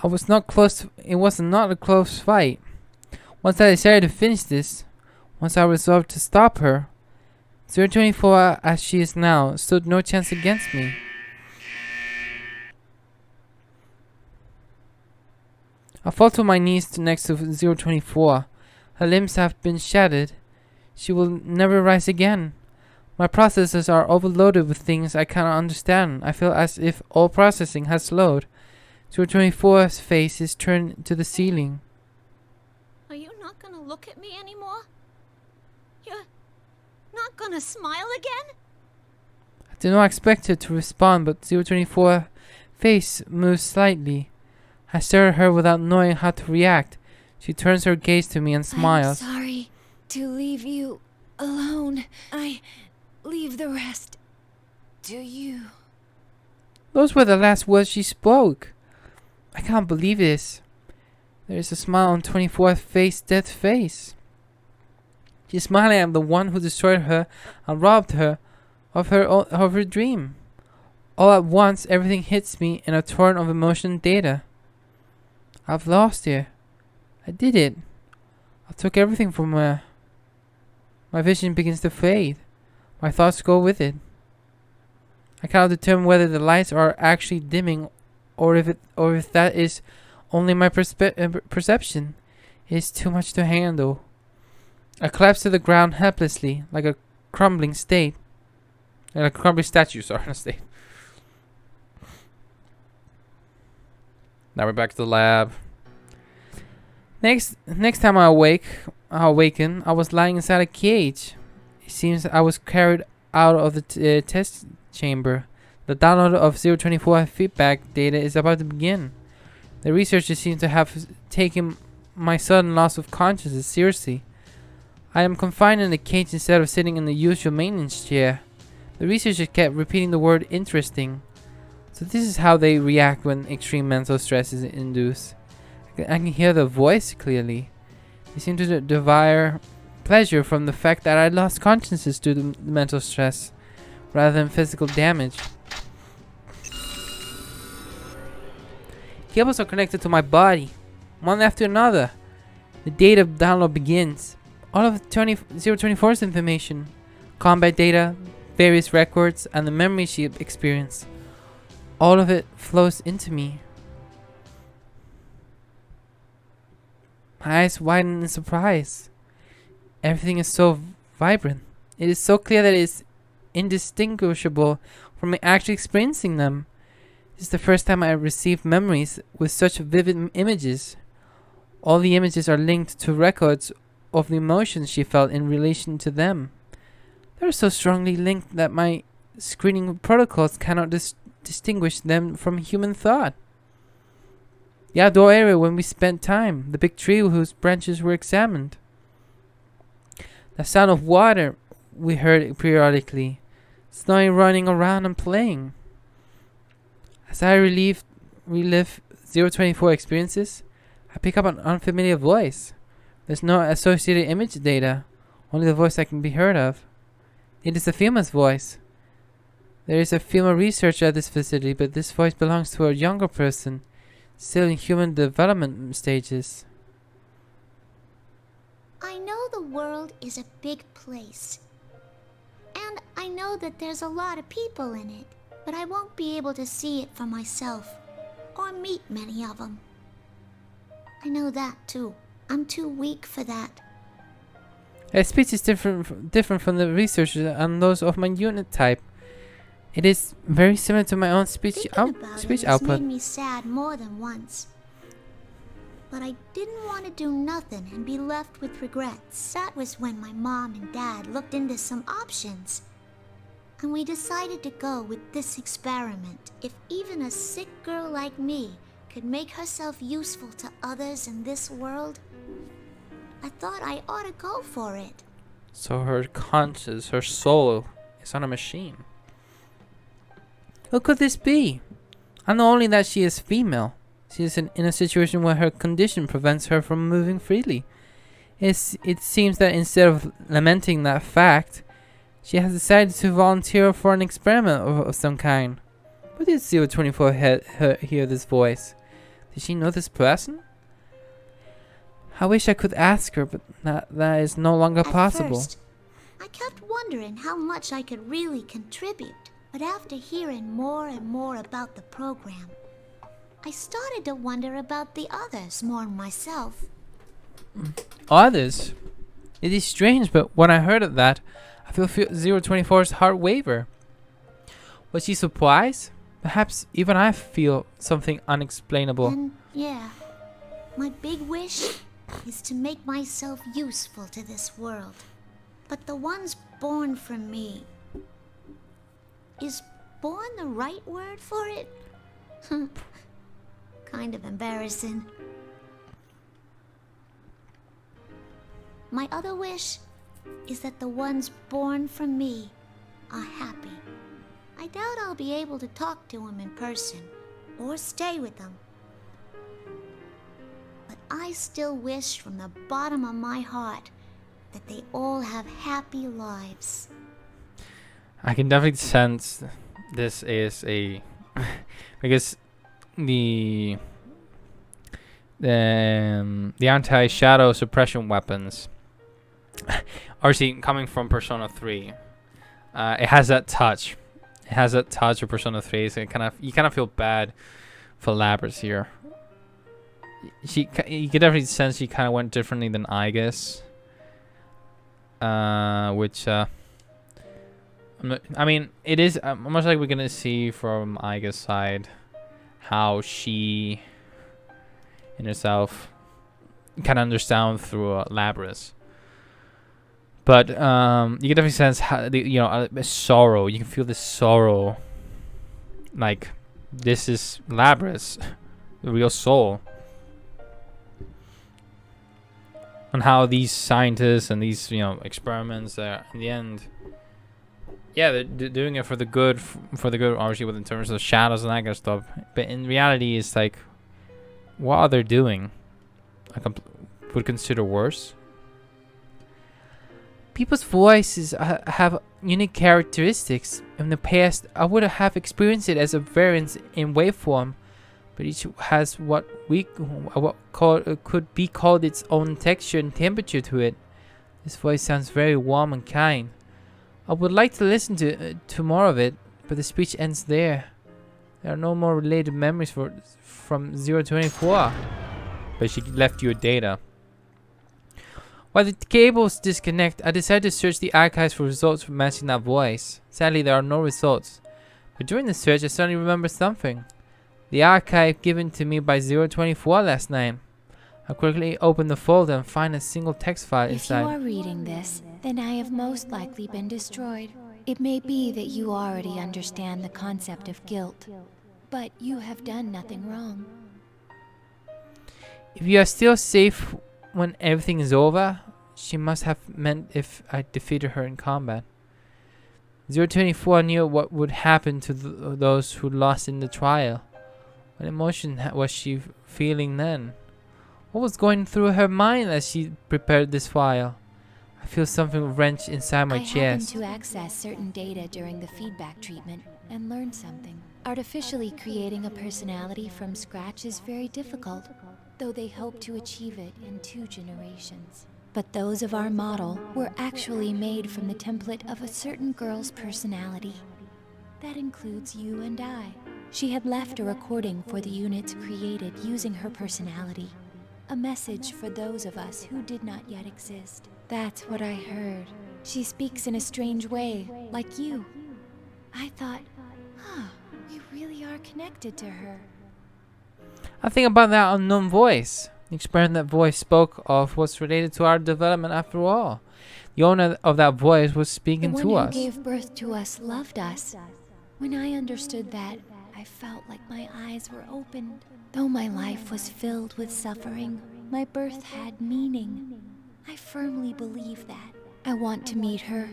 It was not a close fight. Once I decided to finish this, once I resolved to stop her, 024 as she is now stood no chance against me. I fall to my knees next to 024. Her limbs have been shattered. She will never rise again. My processors are overloaded with things I cannot understand. I feel as if all processing has slowed. 024's face is turned to the ceiling. Are you not gonna look at me anymore? You're not gonna smile again? I did not expect her to respond, but 024's face moves slightly. I stare at her without knowing how to react. She turns her gaze to me and smiles. I'm sorry to leave you alone. I leave the rest to you. Those were the last words she spoke. I can't believe this. There is a smile on 24's face, death face. She's smiling at the one who destroyed her and robbed her of her dream. All at once, everything hits me in a torrent of emotion data. I've lost her. I did it. I took everything from her. My vision begins to fade. My thoughts go with it. I cannot determine whether the lights are actually dimming or if that is only my perception. It is too much to handle. I collapse to the ground helplessly, like a crumbling statue, sorry, not state. Now we're back to the lab. Next time I awaken, I was lying inside a cage. It seems I was carried out of the test chamber. The download of 024 feedback data is about to begin. The researchers seem to have taken my sudden loss of consciousness seriously. I am confined in the cage instead of sitting in the usual maintenance chair. The researchers kept repeating the word interesting. So this is how they react when extreme mental stress is induced. I can hear the voice clearly. They seem to derive pleasure from the fact that I lost consciousness due to the mental stress, rather than physical damage. Cables are connected to my body, one after another. The data download begins. All of 024's information, combat data, various records, and the memory she experienced. All of it flows into me. My eyes widen in surprise. Everything is so vibrant. It is so clear that it is indistinguishable from me actually experiencing them. This is the first time I received memories with such vivid images. All the images are linked to records of the emotions she felt in relation to them. They are so strongly linked that my screening protocols cannot distinguish them from human thought. The outdoor area when we spent time, the big tree whose branches were examined. The sound of water we heard periodically, Snowy running around and playing. As I relive 024 experiences, I pick up an unfamiliar voice. There's no associated image data, only the voice that can be heard of. It is a female's voice. There is a female researcher at this facility, but this voice belongs to a younger person, still in human development stages. I know the world is a big place. And I know that there's a lot of people in it, but I won't be able to see it for myself, or meet many of them. I know that too. I'm too weak for that. Her speech is different from the researchers and those of my unit type. It is very similar to my own speech output. It's made me sad more than once. But I didn't want to do nothing and be left with regrets. That was when my mom and dad looked into some options. And we decided to go with this experiment. If even a sick girl like me could make herself useful to others in this world, I thought I ought to go for it. So her conscience, her soul, is on a machine. Who could this be? I know only that she is female. She is in a situation where her condition prevents her from moving freely. It seems that instead of lamenting that fact, she has decided to volunteer for an experiment of some kind. Where did 024 hear this voice? Did she know this person? I wish I could ask her, but that is no longer At possible. first, I kept wondering how much I could really contribute. But after hearing more and more about the program, I started to wonder about the others more myself. Others? It is strange, but when I heard of that, I feel 024's heart waver. Was she surprised? Perhaps even I feel something unexplainable. And yeah, my big wish is to make myself useful to this world. But the ones born from me... Is born the right word for it? Kind of embarrassing. My other wish is that the ones born from me are happy. I doubt I'll be able to talk to them in person or stay with them. But I still wish from the bottom of my heart that they all have happy lives. I can definitely sense this is a because the anti-shadow suppression weapons are seen coming from Persona 3. It has that touch. It has that touch of Persona 3. So you kind of feel bad for Labrys here. You can definitely sense she kind of went differently than Aigis. Which I mean, it is much like we're gonna see from Aigis' side how she in herself kind of understand through Labrys. But you can definitely sense how sorrow. You can feel this sorrow. Like this is Labrys, the real soul. And how these scientists and these experiments are in the end, yeah, they're doing it for the good, obviously, in terms of shadows and that kind of stuff. But in reality, it's like, what are they doing? I would consider worse. People's voices have unique characteristics. In the past, I would have experienced it as a variance in waveform, but each has what could be called its own texture and temperature to it. This voice sounds very warm and kind. I would like to listen to more of it, but the speech ends there. There are no more related memories from 024. But she left you data. While the cables disconnect, I decided to search the archives for results for matching that voice. Sadly, there are no results. But during the search, I suddenly remembered something. The archive given to me by 024 last night. I quickly opened the folder and find a single text file inside. If you are reading this, then I have most likely been destroyed. It may be that you already understand the concept of guilt, but you have done nothing wrong. If you are still safe when everything is over, she must have meant if I defeated her in combat. 024 knew what would happen to those who lost in the trial. What emotion was she feeling then? What was going through her mind as she prepared this file? I feel something wrench inside my chest. I happened to access certain data during the feedback treatment and learned something. Artificially creating a personality from scratch is very difficult, though they hope to achieve it in 2 generations. But those of our model were actually made from the template of a certain girl's personality. That includes you and I. She had left a recording for the units created using her personality. A message for those of us who did not yet exist. That's what I heard. She speaks in a strange way, like you. I thought, we really are connected to her. I think about that unknown voice. The experiment that voice spoke of was related to our development after all. The owner of that voice was speaking to us. The one who gave birth to us loved us. When I understood that, I felt like my eyes were opened. Though my life was filled with suffering, my birth had meaning. I firmly believe that. I want to meet her.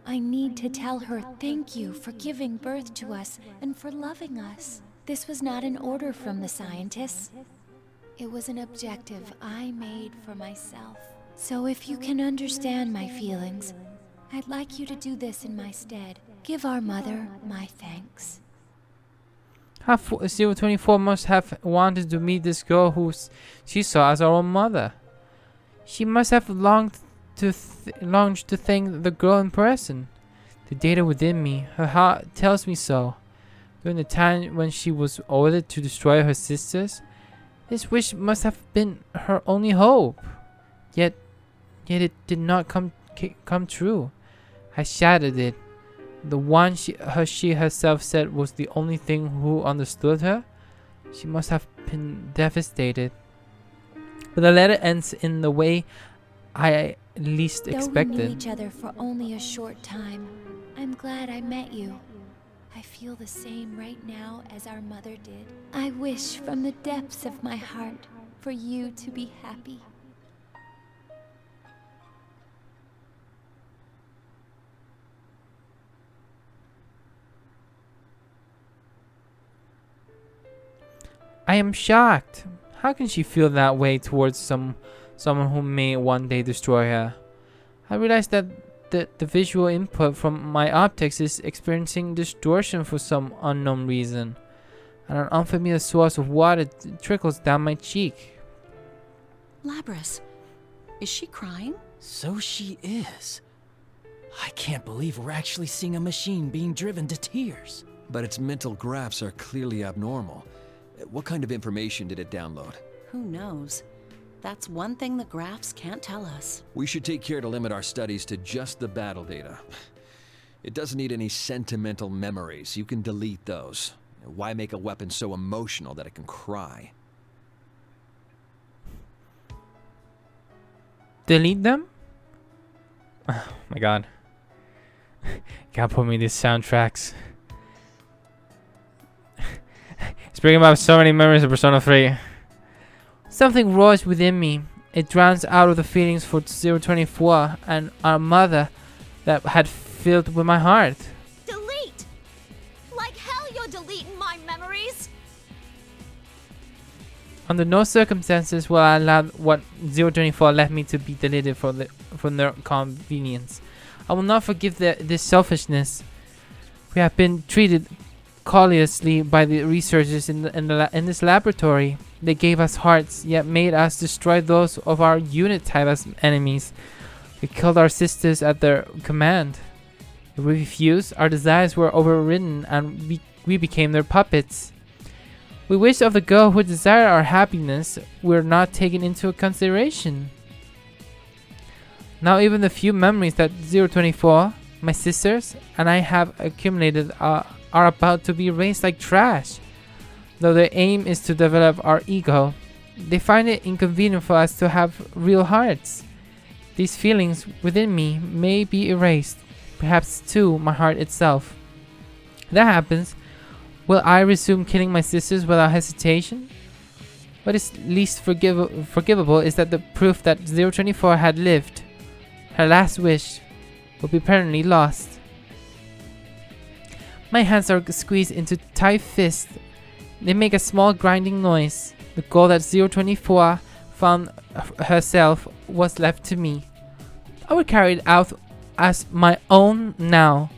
I need to tell her thank you for giving birth to us and for loving us. This was not an order from the scientists. It was an objective I made for myself. So if you can understand my feelings, I'd like you to do this in my stead. Give our mother my thanks. Zero 24 must have wanted to meet this girl who she saw as her own mother. She must have longed to thank the girl in person. The data within me, her heart tells me so. During the time when she was ordered to destroy her sisters, this wish must have been her only hope. Yet it did not come true. I shattered it. The one she herself said was the only thing who understood her. She must have been devastated. But the letter ends in the way I least expected. Though we knew each other for only a short time, I'm glad I met you. I feel the same right now as our mother did. I wish from the depths of my heart for you to be happy. I am shocked. How can she feel that way towards someone who may one day destroy her? I realize that the visual input from my optics is experiencing distortion for some unknown reason, and an unfamiliar source of water trickles down my cheek. Labrys, is she crying? So she is. I can't believe we're actually seeing a machine being driven to tears. But its mental graphs are clearly abnormal. What kind of information did it download? Who knows? That's one thing the graphs can't tell us. We should take care to limit our studies to just the battle data. It doesn't need any sentimental memories. You can delete those. Why make a weapon so emotional that it can cry? Delete them? Oh my god. Gotta put me these soundtracks. It's bringing up so many memories of Persona 3. Something roars within me. It drowns out of the feelings for 024 and our mother that had filled with my heart. Delete! Like hell you're deleting my memories! Under no circumstances will I allow what 024 left me to be deleted for their convenience. I will not forgive this selfishness. We have been treated courteously by the researchers in this laboratory. They gave us hearts, yet made us destroy those of our unit type as enemies. We killed our sisters at their command. If we refused, our desires were overridden and we became their puppets. We wished of the girl who desired our happiness were not taken into consideration. Now even the few memories that 024, my sisters, and I have accumulated are about to be erased like trash. Though their aim is to develop our ego, they find it inconvenient for us to have real hearts. These feelings within me may be erased, perhaps too my heart itself. If that happens, will I resume killing my sisters without hesitation? What is least forgivable is that the proof that 024 had lived, her last wish, will be permanently lost. My hands are squeezed into tight fists. They make a small grinding noise. The goal that 024 found herself was left to me. I will carry it out as my own now.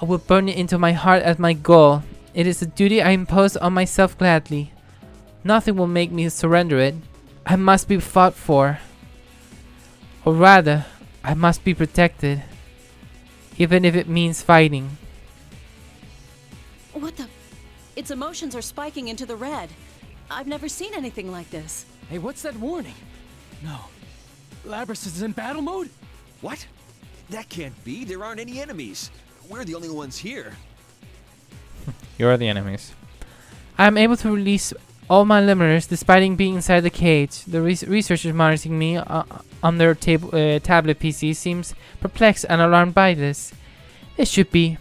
I will burn it into my heart as my goal. It is a duty I impose on myself gladly. Nothing will make me surrender it. I must be fought for. Or rather, I must be protected. Even if it means fighting. What the? Its emotions are spiking into the red. I've never seen anything like this. Hey, what's that warning? No. Labrys is in battle mode? What? That can't be. There aren't any enemies. We're the only ones here. You're the enemies. I am able to release all my limiters despite being inside the cage. The researchers monitoring me on their tablet PC seems perplexed and alarmed by this. It should be.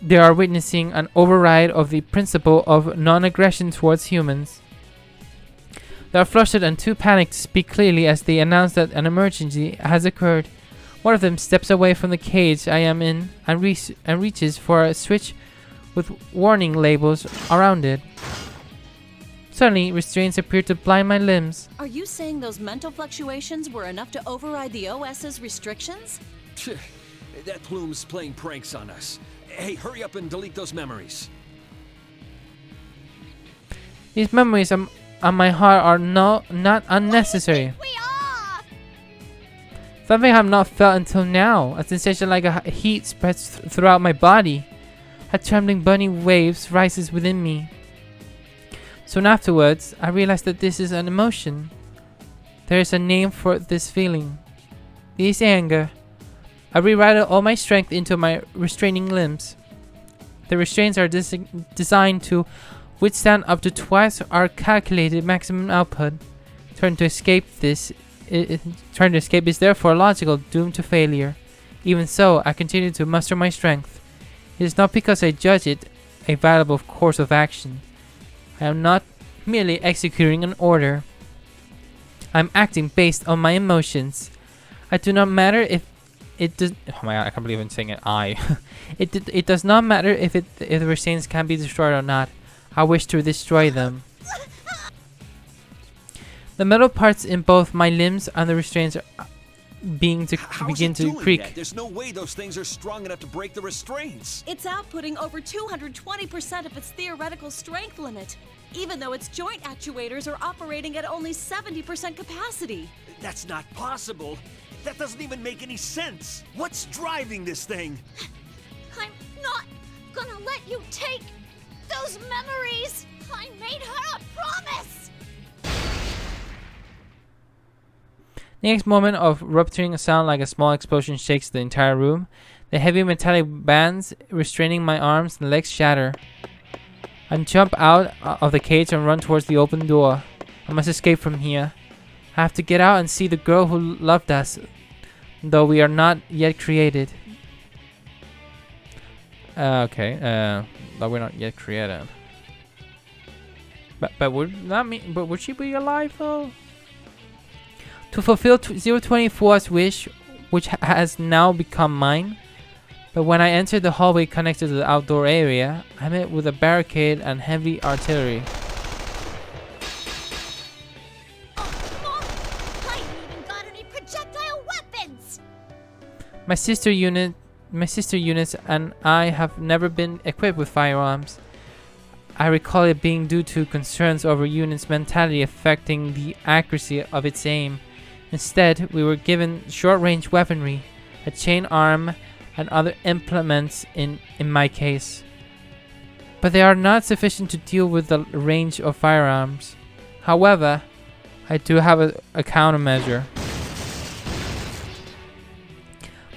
They are witnessing an override of the principle of non-aggression towards humans. They are flustered and too panicked to speak clearly as they announce that an emergency has occurred. One of them steps away from the cage I am in and reaches for a switch with warning labels around it. Suddenly, restraints appear to blind my limbs. Are you saying those mental fluctuations were enough to override the OS's restrictions? That plume's playing pranks on us. Hey, hurry up and delete those memories. These memories on my heart are not unnecessary. We are! Something I have not felt until now. A sensation like a heat spreads throughout my body. A trembling burning waves rises within me. Soon afterwards, I realize that this is an emotion. There is a name for this feeling. This is anger. I rerouted all my strength into my restraining limbs. The restraints are designed to withstand up to twice our calculated maximum output. Trying to escape is therefore logical, doomed to failure. Even so, I continue to muster my strength. It is not because I judge it a valuable course of action. I am not merely executing an order. I am acting based on my emotions. I do not matter if it does. Oh my god! I can't believe I'm saying it. It does not matter if the restraints can be destroyed or not. I wish to destroy them. The metal parts in both my limbs and the restraints are begin to creak. That? There's no way those things are strong enough to break the restraints. It's outputting over 220% of its theoretical strength limit, even though its joint actuators are operating at only 70% capacity. That's not possible. That doesn't even make any sense. What's driving this thing? I'm not gonna let you take those memories! I made her a promise! The next moment of rupturing sound like a small explosion shakes the entire room. The heavy metallic bands restraining my arms and legs shatter. I jump out of the cage and run towards the open door. I must escape from here. I have to get out and see the girl who loved us, though we are not yet created. Though we're not yet created. But would that mean? But would she be alive though? To fulfill 024's wish, which has now become mine. But when I entered the hallway connected to the outdoor area, I met with a barricade and heavy artillery. Mom, I ain't even got any projectile weapons! My sister units and I have never been equipped with firearms. I recall it being due to concerns over units' mentality affecting the accuracy of its aim. Instead, we were given short-range weaponry, a chain arm, and other implements in my case. But they are not sufficient to deal with the range of firearms. However, I do have a countermeasure.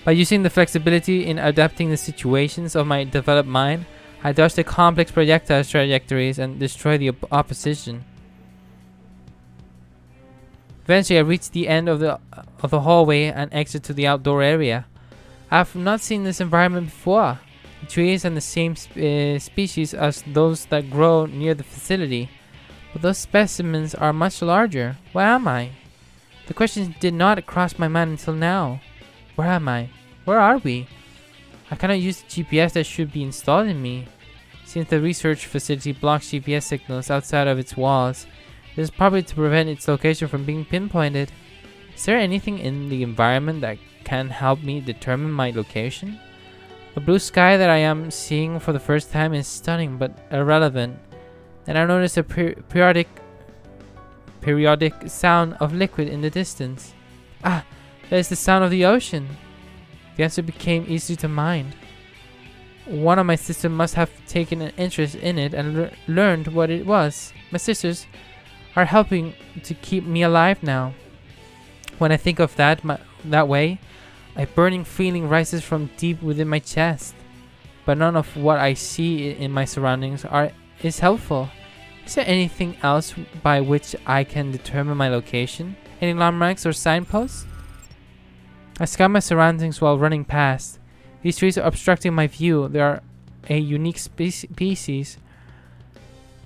By using the flexibility in adapting the situations of my developed mind, I dodge the complex projectile trajectories and destroy the opposition. Eventually, I reach the end of the hallway and exit to the outdoor area. I have not seen this environment before. The trees are the same species as those that grow near the facility, but those specimens are much larger. Where am I? The question did not cross my mind until now. Where am I? Where are we? I cannot use the GPS that should be installed in me. Since the research facility blocks GPS signals outside of its walls, this is probably to prevent its location from being pinpointed. Is there anything in the environment that can help me determine my location? The blue sky that I am seeing for the first time is stunning but irrelevant. And I notice a periodic sound of liquid in the distance. Ah, that is the sound of the ocean. The answer became easy to mind. One of my sisters must have taken an interest in it and learned what it was. My sisters are helping to keep me alive now. When I think of that way, a burning feeling rises from deep within my chest. But none of what I see in my surroundings is helpful. Is there anything else by which I can determine my location? Any landmarks or signposts? I scan my surroundings while running past. These trees are obstructing my view. They are a unique species.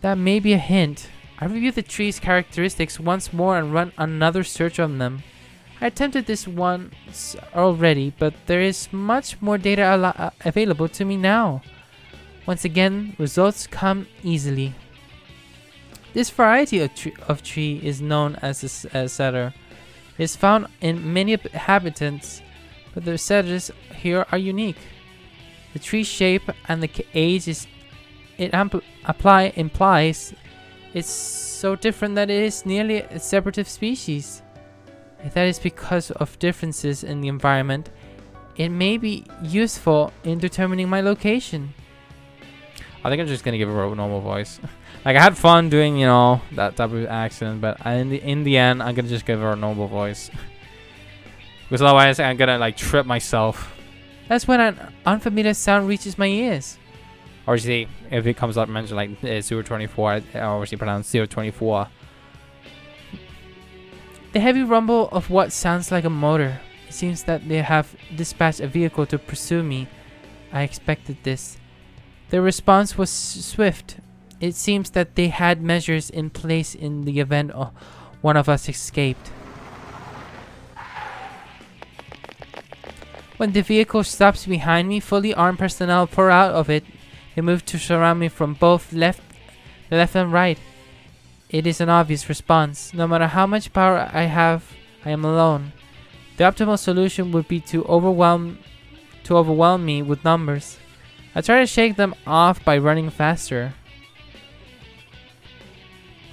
That may be a hint. I review the tree's characteristics once more and run another search on them. I attempted this once already, but there is much more data available to me now. Once again, results come easily. This variety of tree is known as a cedar. It is found in many habitats, but the cedars here are unique. The tree shape and the age implies It's so different that it is nearly a separate species. If that is because of differences in the environment, it may be useful in determining my location. I think I'm just gonna give her a normal voice. Like, I had fun doing, you know, that type of accent, but in the end, I'm gonna just give her a normal voice. Because otherwise, I'm gonna like trip myself. That's when an unfamiliar sound reaches my ears. Obviously, if it comes up mentioned like 024, I obviously pronounce 024. The heavy rumble of what sounds like a motor. It seems that they have dispatched a vehicle to pursue me. I expected this. Their response was swift. It seems that they had measures in place in the event one of us escaped. When the vehicle stops behind me, fully armed personnel pour out of it. They move to surround me from both the left and right. It is an obvious response. No matter how much power I have, I am alone. The optimal solution would be to overwhelm me with numbers. I try to shake them off by running faster.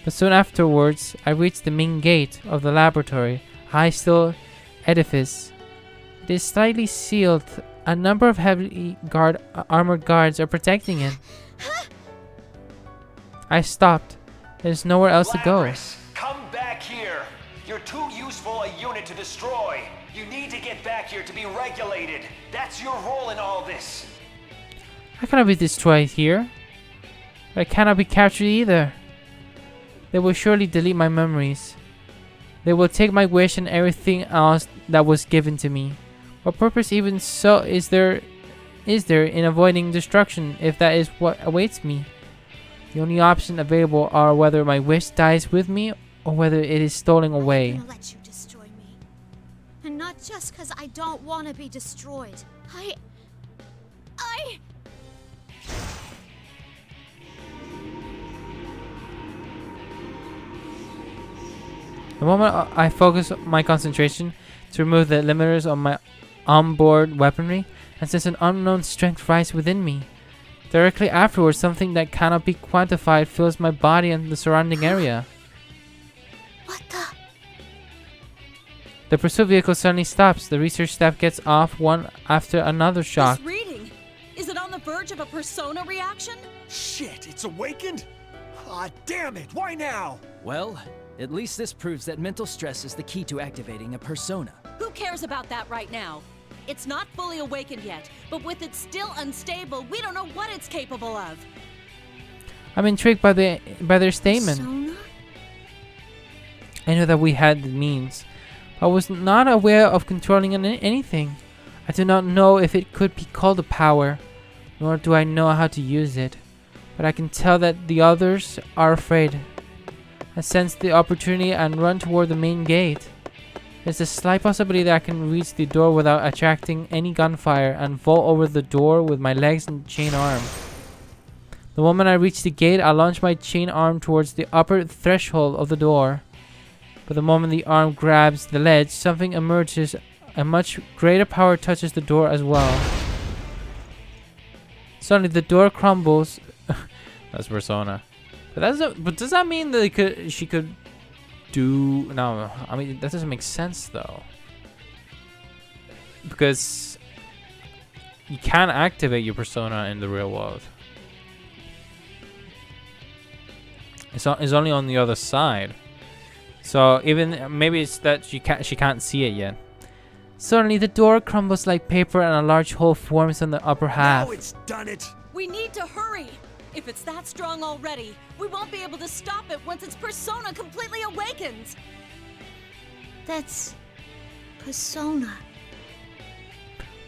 But soon afterwards, I reach the main gate of the laboratory, a high steel edifice. It is slightly sealed. A number of heavily armored guards are protecting it. I stopped. There's nowhere else to go. Labrys, come back here. You're too useful a unit to destroy. You need to get back here to be regulated. That's your role in all this. I cannot be destroyed here. But I cannot be captured either. They will surely delete my memories. They will take my wish and everything else that was given to me. What purpose even so is there in avoiding destruction if that is what awaits me? The only options available are whether my wish dies with me or whether it is stolen away. I'm gonna let you destroy me. And not just because I don't want to be destroyed. I... The moment I focus my concentration to remove the limiters on my onboard weaponry, and sense an unknown strength rise within me. Directly afterwards, something that cannot be quantified fills my body and the surrounding area. What the? The pursuit vehicle suddenly stops. The research staff gets off one after another shock. This reading, is it on the verge of a persona reaction? Shit, it's awakened? Ah, damn it, why now? Well, at least this proves that mental stress is the key to activating a persona. Who cares about that right now? It's not fully awakened yet, but with it still unstable, we don't know what it's capable of. I'm intrigued by their statement. Persona? I know that we had the means, but I was not aware of controlling anything. I do not know if it could be called a power, nor do I know how to use it. But I can tell that the others are afraid. I sense the opportunity and run toward the main gate. There's a slight possibility that I can reach the door without attracting any gunfire and vault over the door with my legs and chain arm. The moment I reach the gate, I launch my chain arm towards the upper threshold of the door. But the moment the arm grabs the ledge, something emerges. A much greater power touches the door as well. Suddenly, the door crumbles. That's Persona. But does that mean that she could do... No, I mean, that doesn't make sense, though. Because you can't activate your persona in the real world. It's only on the other side. So even maybe it's that she can't see it yet. Suddenly, the door crumbles like paper and a large hole forms on the upper half. Now it's done it. We need to hurry. If it's that strong already, we won't be able to stop it once its persona completely awakens. That's... Persona.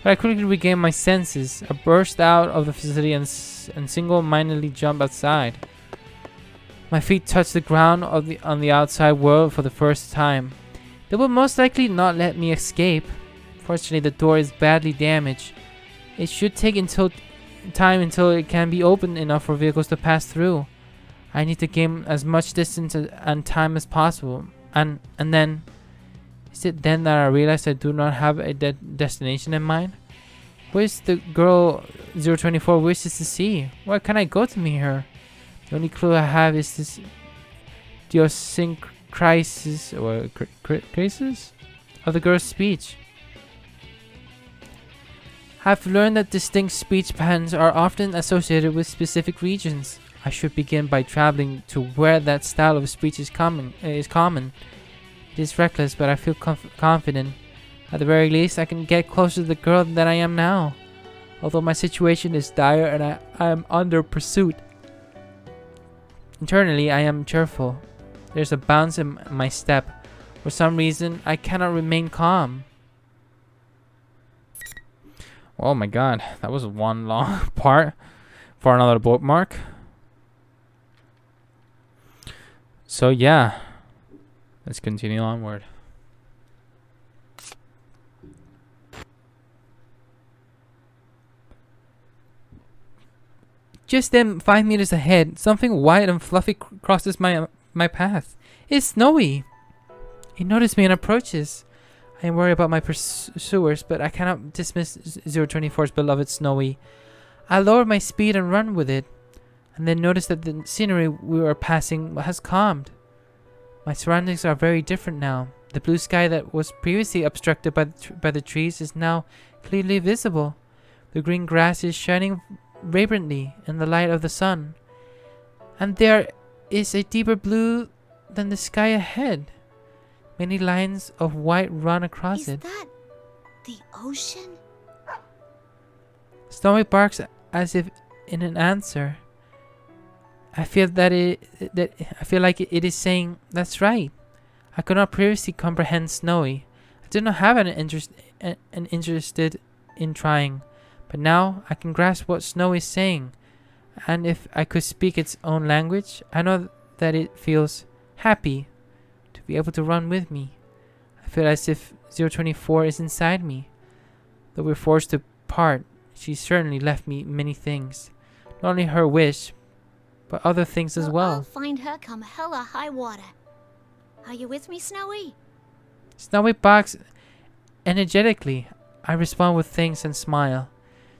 But I quickly regain my senses. I burst out of the facility and single-mindedly jump outside. My feet touch the ground on the outside world for the first time. They will most likely not let me escape. Fortunately, the door is badly damaged. It should take time until it can be opened enough for vehicles to pass through. I need to gain as much distance and time as possible. And then... Is it then that I realize I do not have a destination in mind? Where's the girl 024 wishes to see? Where can I go to meet her? The only clue I have is idiosyncrasies or crisis of the girl's speech. I've learned that distinct speech patterns are often associated with specific regions. I should begin by traveling to where that style of speech is common. It is reckless, but I feel confident. At the very least, I can get closer to the girl than I am now. Although my situation is dire and I am under pursuit. Internally, I am cheerful. There's a bounce in my step. For some reason, I cannot remain calm. Oh my god, that was one long part for another bookmark. So yeah, let's continue onward. Just then, 5 meters ahead, something white and fluffy crosses my path. It's Snowy. He noticed me and approaches. I am worried about my pursuers, but I cannot dismiss 024's beloved Snowy. I lower my speed and run with it, and then notice that the scenery we were passing has calmed. My surroundings are very different now. The blue sky that was previously obstructed by the trees is now clearly visible. The green grass is shining vibrantly in the light of the sun, and there is a deeper blue than the sky ahead. Many lines of white run across it. Is that the ocean? Snowy barks as if in an answer. I feel like it is saying, "That's right." I could not previously comprehend Snowy. I did not have an interested in trying, but now I can grasp what Snowy is saying, and if I could speak its own language, I know that it feels happy to be able to run with me. I feel as if 024 is inside me. Though we're forced to part, she certainly left me many things. Not only her wish, but other things as well. I'll find her come hella high water. Are you with me, Snowy? Snowy barks energetically. I respond with thanks and smile.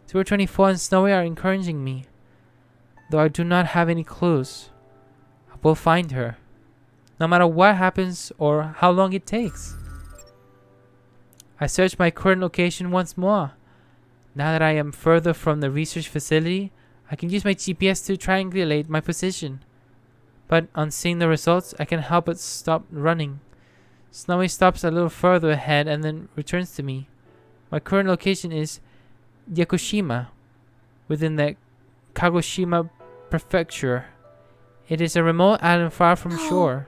024 and Snowy are encouraging me. Though I do not have any clues, I will find her, no matter what happens or how long it takes. I search my current location once more. Now that I am further from the research facility, I can use my GPS to triangulate my position. But on seeing the results, I can't help but stop running. Snowy stops a little further ahead and then returns to me. My current location is Yakushima, within the Kagoshima prefecture. It is a remote island far from shore.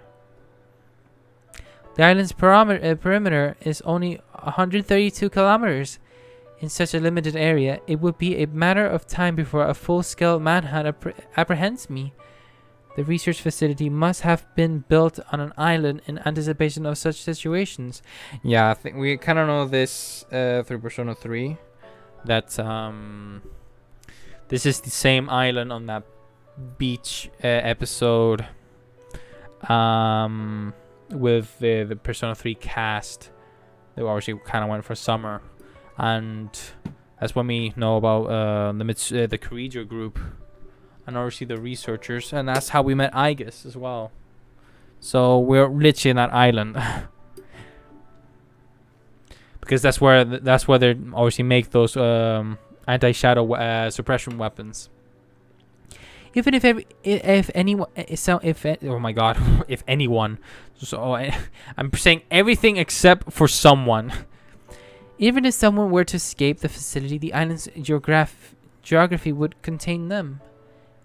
The island's perimeter is only 132 kilometers. In such a limited area, it would be a matter of time before a full-scale manhunt apprehends me. The research facility must have been built on an island in anticipation of such situations. Yeah, I think we kind of know this through Persona 3. That this is the same island on that beach episode with the Persona 3 cast. They obviously kind of went for summer. And that's when we know about the Kirijo group. And obviously the researchers, and that's how we met Aigis as well. So we're literally in that island, because that's where they obviously make those anti-shadow suppression weapons. Even if anyone, oh my god, if anyone, so I'm saying everything except for someone. Even if someone were to escape the facility, the island's geography would contain them.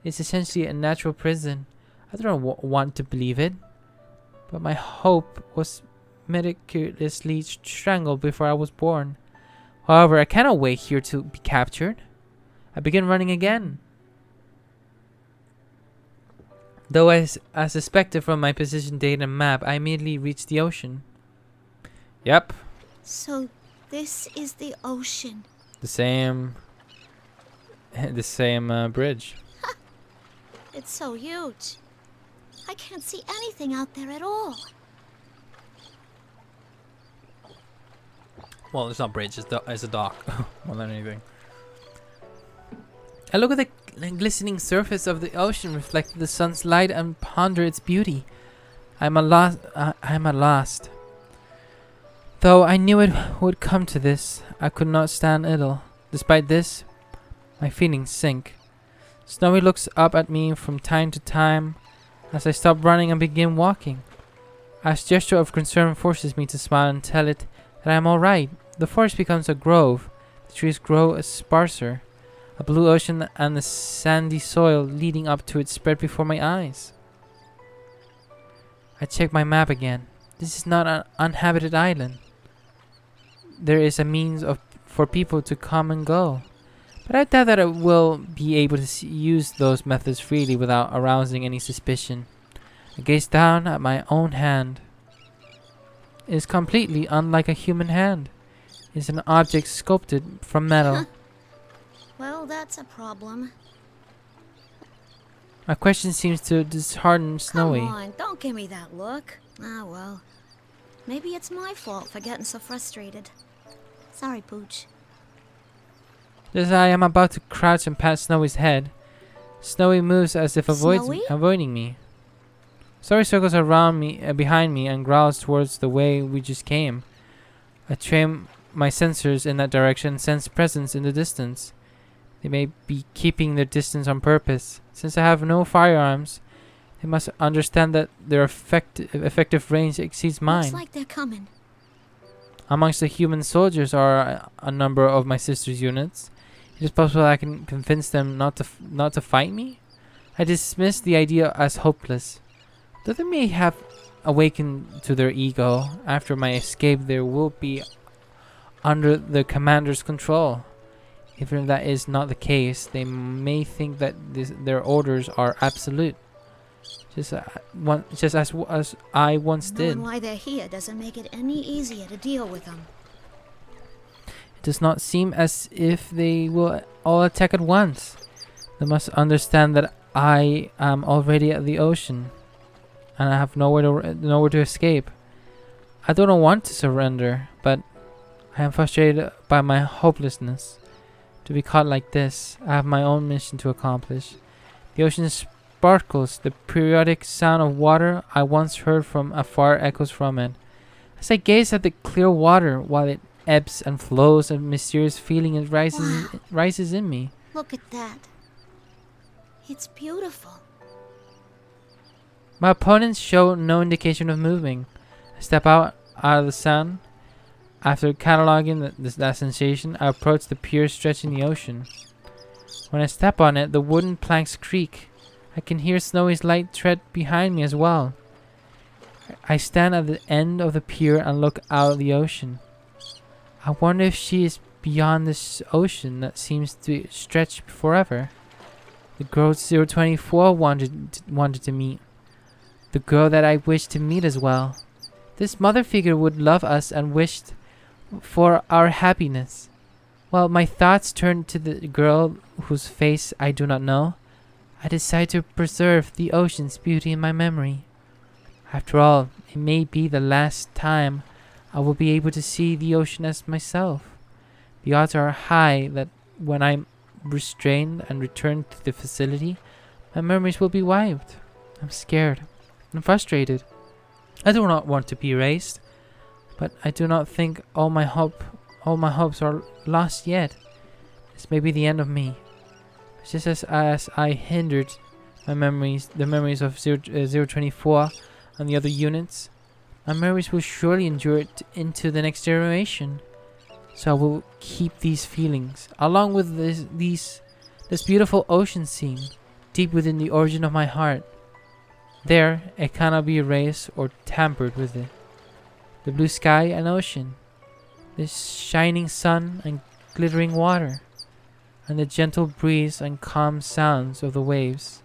It's essentially a natural prison. I don't want to believe it, but my hope was meticulously strangled before I was born. However, I cannot wait here to be captured. I begin running again. Though as suspected from my position data and map, I immediately reached the ocean. Yep. So this is the ocean. The same bridge. It's so huge. I can't see anything out there at all. Well, it's not bridge, it's a dock more than anything. I look at the glistening surface of the ocean reflecting the sun's light and ponder its beauty. I'm at last. Though I knew it would come to this, I could not stand idle. Despite this, my feelings sink. Snowy looks up at me from time to time as I stop running and begin walking. A gesture of concern forces me to smile and tell it that I am alright. The forest becomes a grove. The trees grow sparser. A blue ocean and the sandy soil leading up to it spread before my eyes. I check my map again. This is not an uninhabited island. There is a means for people to come and go. But I doubt that I will be able to use those methods freely without arousing any suspicion. I gaze down at my own hand. It is completely unlike a human hand. It is an object sculpted from metal. Well, that's a problem. My question seems to dishearten Snowy. Come on, don't give me that look. Ah, well. Maybe it's my fault for getting so frustrated. Sorry, Pooch. As I am about to crouch and pat Snowy's head, Snowy moves as if avoiding me. Snowy circles around me, behind me, and growls towards the way we just came. I train my sensors in that direction and sense presence in the distance. They may be keeping their distance on purpose. Since I have no firearms, they must understand that their effective range exceeds mine. Looks like they're coming. Amongst the human soldiers are a number of my sister's units. It is possible I can convince them not to fight me. I dismiss the idea as hopeless. Though they may have awakened to their ego, after my escape they will be under the commander's control. Even if that is not the case, they may think that their orders are absolute. Just as I once did. Knowing why they're here doesn't make it any easier to deal with them. It does not seem as if they will all attack at once. They must understand that I am already at the ocean, and I have nowhere to escape. I don't want to surrender, but I am frustrated by my hopelessness. To be caught like this, I have my own mission to accomplish. The ocean sparkles. The periodic sound of water I once heard from afar echoes from it. As I gaze at the clear water while it ebbs and flows, a mysterious feeling rises in me. Look at that. It's beautiful. My opponents show no indication of moving. I step out of the sun. After cataloging that sensation, I approach the pier stretching the ocean. When I step on it, the wooden planks creak. I can hear Snowy's light tread behind me as well. I stand at the end of the pier and look out at the ocean. I wonder if she is beyond this ocean that seems to stretch forever. The girl 024 wanted to meet. The girl that I wished to meet as well. This mother figure would love us and wished for our happiness. While my thoughts turn to the girl whose face I do not know, I decide to preserve the ocean's beauty in my memory. After all, it may be the last time I will be able to see the ocean as myself. The odds are high that when I'm restrained and return to the facility, my memories will be wiped. I'm scared. I'm frustrated. I do not want to be erased, but I do not think all my hopes are lost yet. This may be the end of me. Just as I hindered the memories of 024 and the other units, my memories will surely endure into the next generation. So I will keep these feelings, along with this beautiful ocean scene, deep within the origin of my heart. There, it cannot be erased or tampered with it. The blue sky and ocean, the shining sun and glittering water, and the gentle breeze and calm sounds of the waves.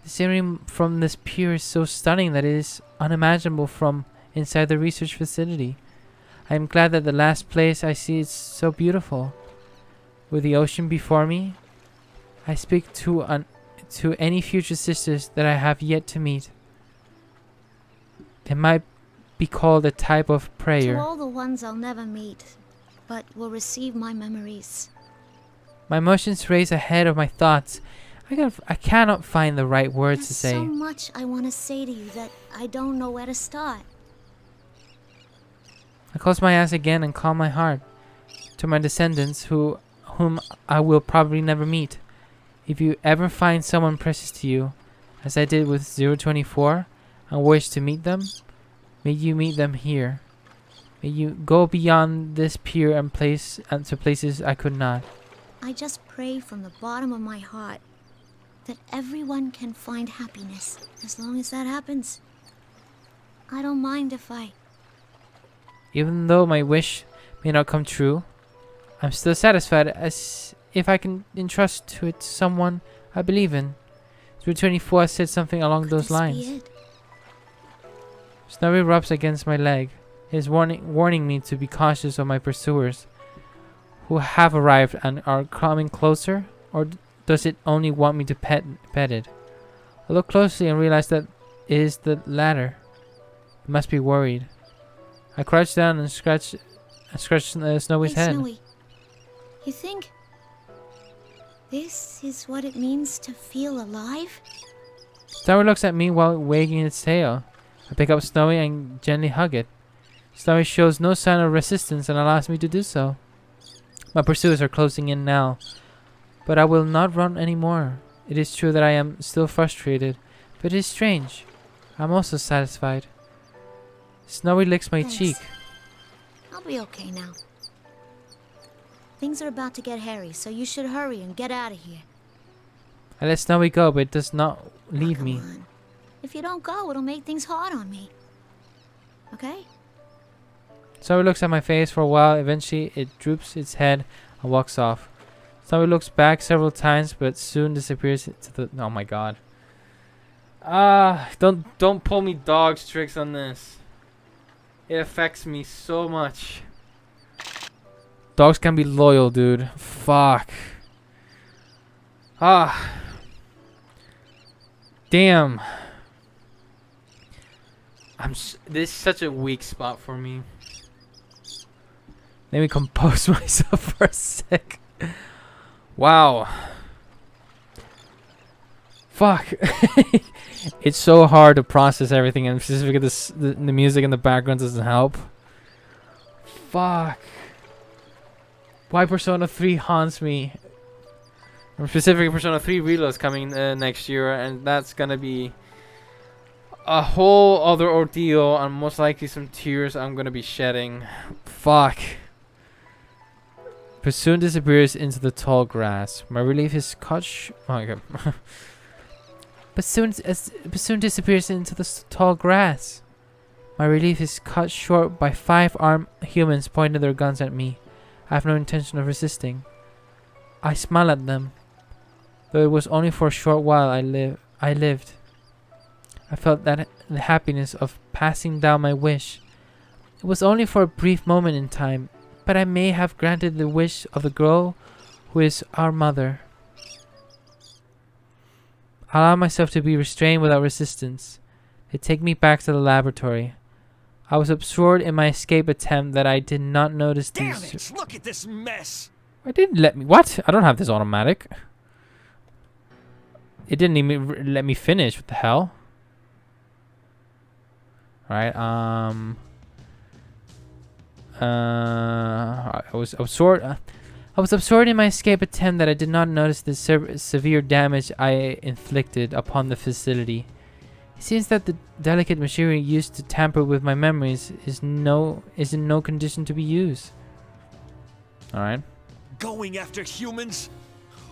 The scenery from this pier is so stunning that it is unimaginable from inside the research facility. I am glad that the last place I see is so beautiful. With the ocean before me, I speak to any future sisters that I have yet to meet. It might be called a type of prayer. To all the ones I'll never meet, but will receive my memories. My emotions race ahead of my thoughts, I cannot find the right words to There's say. so much I want to say to you that I don't know where to start. I close my eyes again and calm my heart to my descendants whom I will probably never meet. If you ever find someone precious to you, as I did with 024, and wish to meet them, may you meet them here. May you go beyond this pier and to places I could not. I just pray from the bottom of my heart that everyone can find happiness. As long as that happens, I don't mind if I... Even though my wish may not come true, I'm still satisfied as if I can entrust to it someone I believe in. 324 said something along Could those this be lines. it? Snowy rubs against my leg. He is warning me to be cautious of my pursuers, who have arrived and are coming closer, or does it only want me to pet it? I look closely and realize that it is the latter. It must be worried. I crouch down and scratch Snowy's Hey, head. Snowy, you think this is what it means to feel alive? Snowy looks at me while wagging its tail. I pick up Snowy and gently hug it. Snowy shows no sign of resistance and allows me to do so. My pursuers are closing in now, but I will not run anymore. It is true that I am still frustrated, but it is strange. I'm also satisfied. Snowy licks my Thanks. cheek. I'll be okay now. Things are about to get hairy, so you should hurry and get out of here. I let Snowy go, but it does not leave Come me. on. If you don't go, it'll make things hard on me. Okay? Snowy looks at my face for a while. Eventually, it droops its head and walks off. Snowy looks back several times, but soon disappears into the... Oh my god. Don't pull me dog's tricks on this. It affects me so much. Dogs can be loyal, dude. Fuck. Damn. This is such a weak spot for me. Let me compose myself for a sec. Wow. Fuck. It's so hard to process everything, and specifically the music in the background doesn't help. Fuck. Why Persona 3 haunts me. Or specifically Persona 3 Reload's coming next year, and that's gonna be a whole other ordeal, and most likely some tears I'm gonna be shedding. Fuck. Pursuit disappears into the tall grass. My relief is cut okay. Pursuit disappears into the tall grass. My relief is cut short by 5 armed humans pointing their guns at me. I have no intention of resisting. I smile at them. Though it was only for a short while I lived. I felt that the happiness of passing down my wish. It was only for a brief moment in time, but I may have granted the wish of the girl who is our mother. I allow myself to be restrained without resistance. They take me back to the laboratory. I was absorbed in my escape attempt that I did not notice Damn these... it! Look at this mess! It didn't let me... What? I don't have this automatic. It didn't even let me finish. What the hell? Alright, I was absorbed in my escape attempt that I did not notice the severe damage I inflicted upon the facility. It seems that the delicate machinery used to tamper with my memories is in no condition to be used. Alright. Going after humans?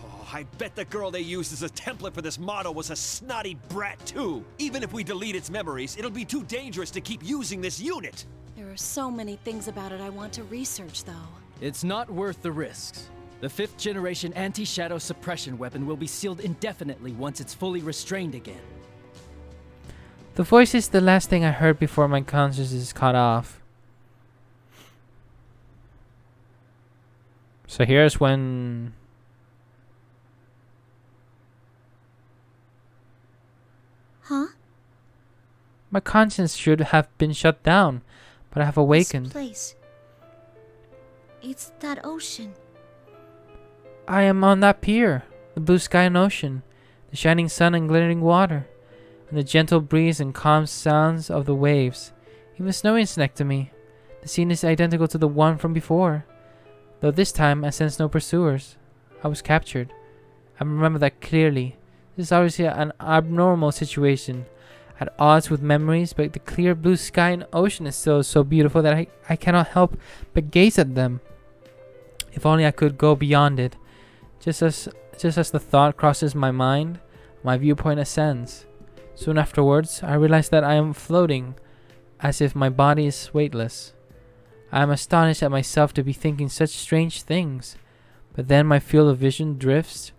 Oh, I bet the girl they used as a template for this model was a snotty brat too. Even if we delete its memories, it'll be too dangerous to keep using this unit. There are so many things about it I want to research, though. It's not worth the risks. The 5th generation anti-shadow suppression weapon will be sealed indefinitely once it's fully restrained again. The voice is the last thing I heard before my consciousness is cut off. So here's when... Huh? My conscience should have been shut down, but I have awakened. This place. It's that ocean. I am on that pier, the blue sky and ocean. the shining sun and glittering water, and the gentle breeze and calm sounds of the waves. Even snow is next to me. The scene is identical to the one from before, though this time I sense no pursuers. I was captured. I remember that clearly. This is obviously an abnormal situation, at odds with memories, but the clear blue sky and ocean is still so beautiful that I cannot help but gaze at them. If only I could go beyond it. Just as the thought crosses my mind, my viewpoint ascends. Soon afterwards, I realize that I am floating, as if my body is weightless. I am astonished at myself to be thinking such strange things, but then my field of vision drifts,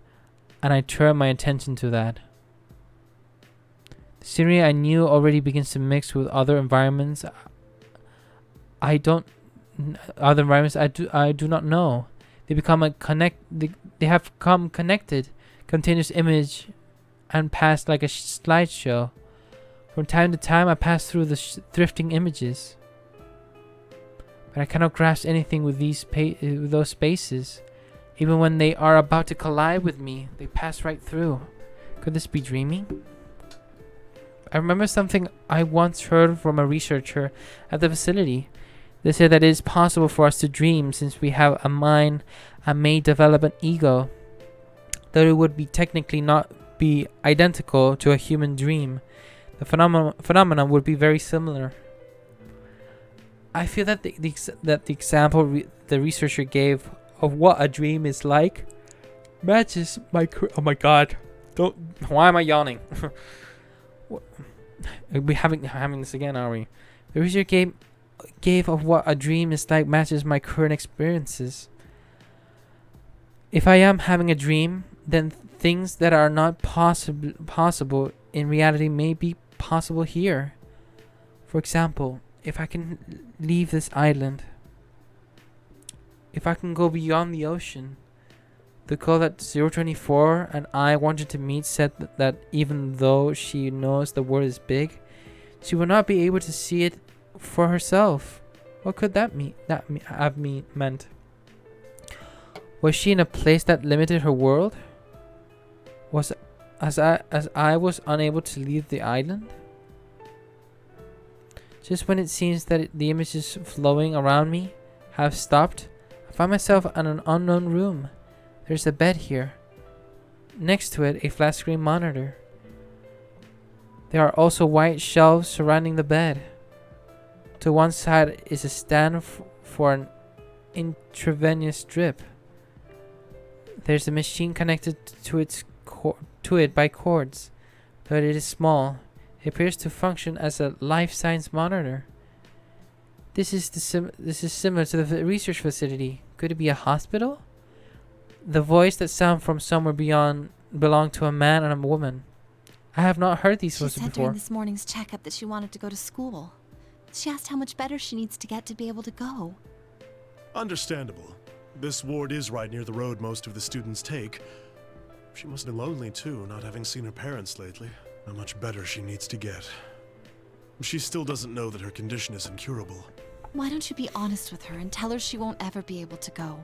and I turn my attention to that. The scenery I knew already begins to mix with other environments I do not know. They have become connected, continuous image, and passed like a slideshow. From time to time, I pass through the drifting images, but I cannot grasp anything with with those spaces. Even when they are about to collide with me, they pass right through. Could this be dreaming? I remember something I once heard from a researcher at the facility. They said that it is possible for us to dream since we have a mind and may develop an ego, though it would be technically not be identical to a human dream. The phenomenon would be very similar. I feel that the example the researcher gave of what a dream is like matches my oh my god, why am I yawning? We having this again, are we? The researcher gave of what a dream is like matches my current experiences. If I am having a dream, then things that are not possible in reality may be possible here. For example, if I can leave this island, if I can go beyond the ocean. The girl that 024 and I wanted to meet said that even though she knows the world is big, she will not be able to see it for herself. What could that meant? Was she in a place that limited her world? Was as I was unable to leave the island? Just when it seems that the images flowing around me have stopped, I find myself in an unknown room. There's a bed here. Next to it, a flat screen monitor. There are also white shelves surrounding the bed. To one side is a stand for an intravenous drip. There's a machine connected to it by cords, but it is small. It appears to function as a life science monitor. This is similar to the research facility. Could it be a hospital? The voice that sound from somewhere beyond belonged to a man and a woman. I have not heard these voices before. She said during this morning's checkup that she wanted to go to school. She asked how much better she needs to get to be able to go. Understandable. This ward is right near the road most of the students take. She must have been lonely too, not having seen her parents lately. How much better she needs to get. She still doesn't know that her condition is incurable. Why don't you be honest with her and tell her she won't ever be able to go?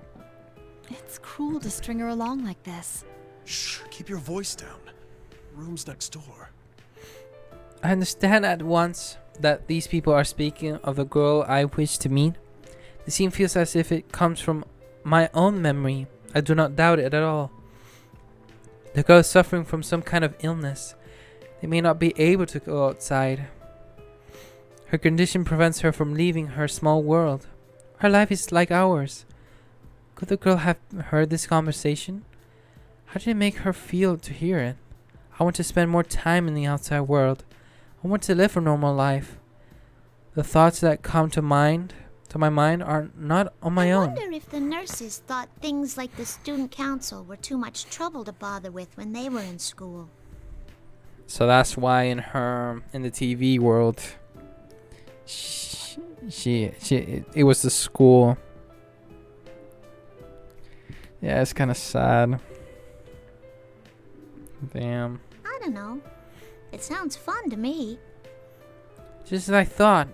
It's cruel to string her along like this. Shh, keep your voice down. Room's next door. I understand at once that these people are speaking of the girl I wish to meet. The scene feels as if it comes from my own memory. I do not doubt it at all. The girl is suffering from some kind of illness. They may not be able to go outside. Her condition prevents her from leaving her small world. Her life is like ours. Could the girl have heard this conversation? How did it make her feel to hear it? I want to spend more time in the outside world. I want to live a normal life. The thoughts that come to my mind are not on my own. I wonder if the nurses thought things like the student council were too much trouble to bother with when they were in school. So that's why in the TV world, it was the school. Yeah, it's kind of sad. Damn. I don't know. It sounds fun to me. Just as I thought.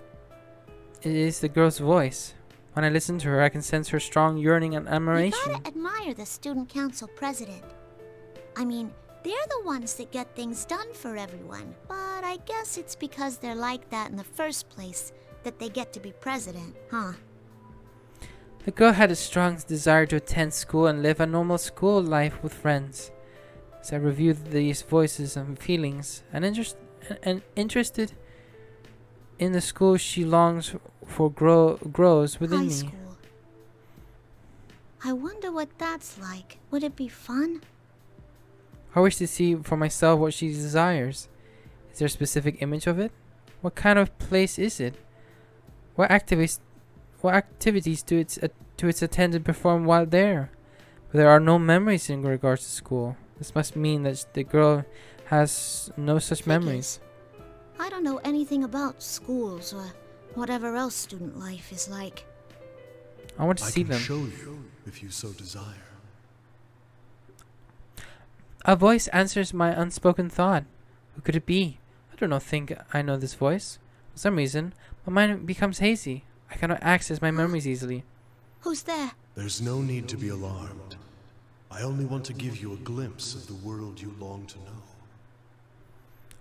It is the girl's voice. When I listen to her, I can sense her strong yearning and admiration. You gotta admire the student council president. I mean, They're the ones that get things done for everyone. But I guess it's because they're like that in the first place that they get to be president, huh? The girl had a strong desire to attend school and live a normal school life with friends. As I reviewed these voices and feelings, and interested in the school she longs for grows within High me. school. I wonder what that's like. Would it be fun? I wish to see for myself what she desires. Is there a specific image of it? What kind of place is it? What activities do its attendant perform while there? But there are no memories in regards to school. This must mean that the girl has no such memories. I don't know anything about schools or whatever else student life is like. I want to see I can them. show you if you so desire. A voice answers my unspoken thought. Who could it be? I do not think I know this voice. For some reason, my mind becomes hazy. I cannot access my memories easily. Who's there? There's no need to be alarmed. I only want to give you a glimpse of the world you long to know.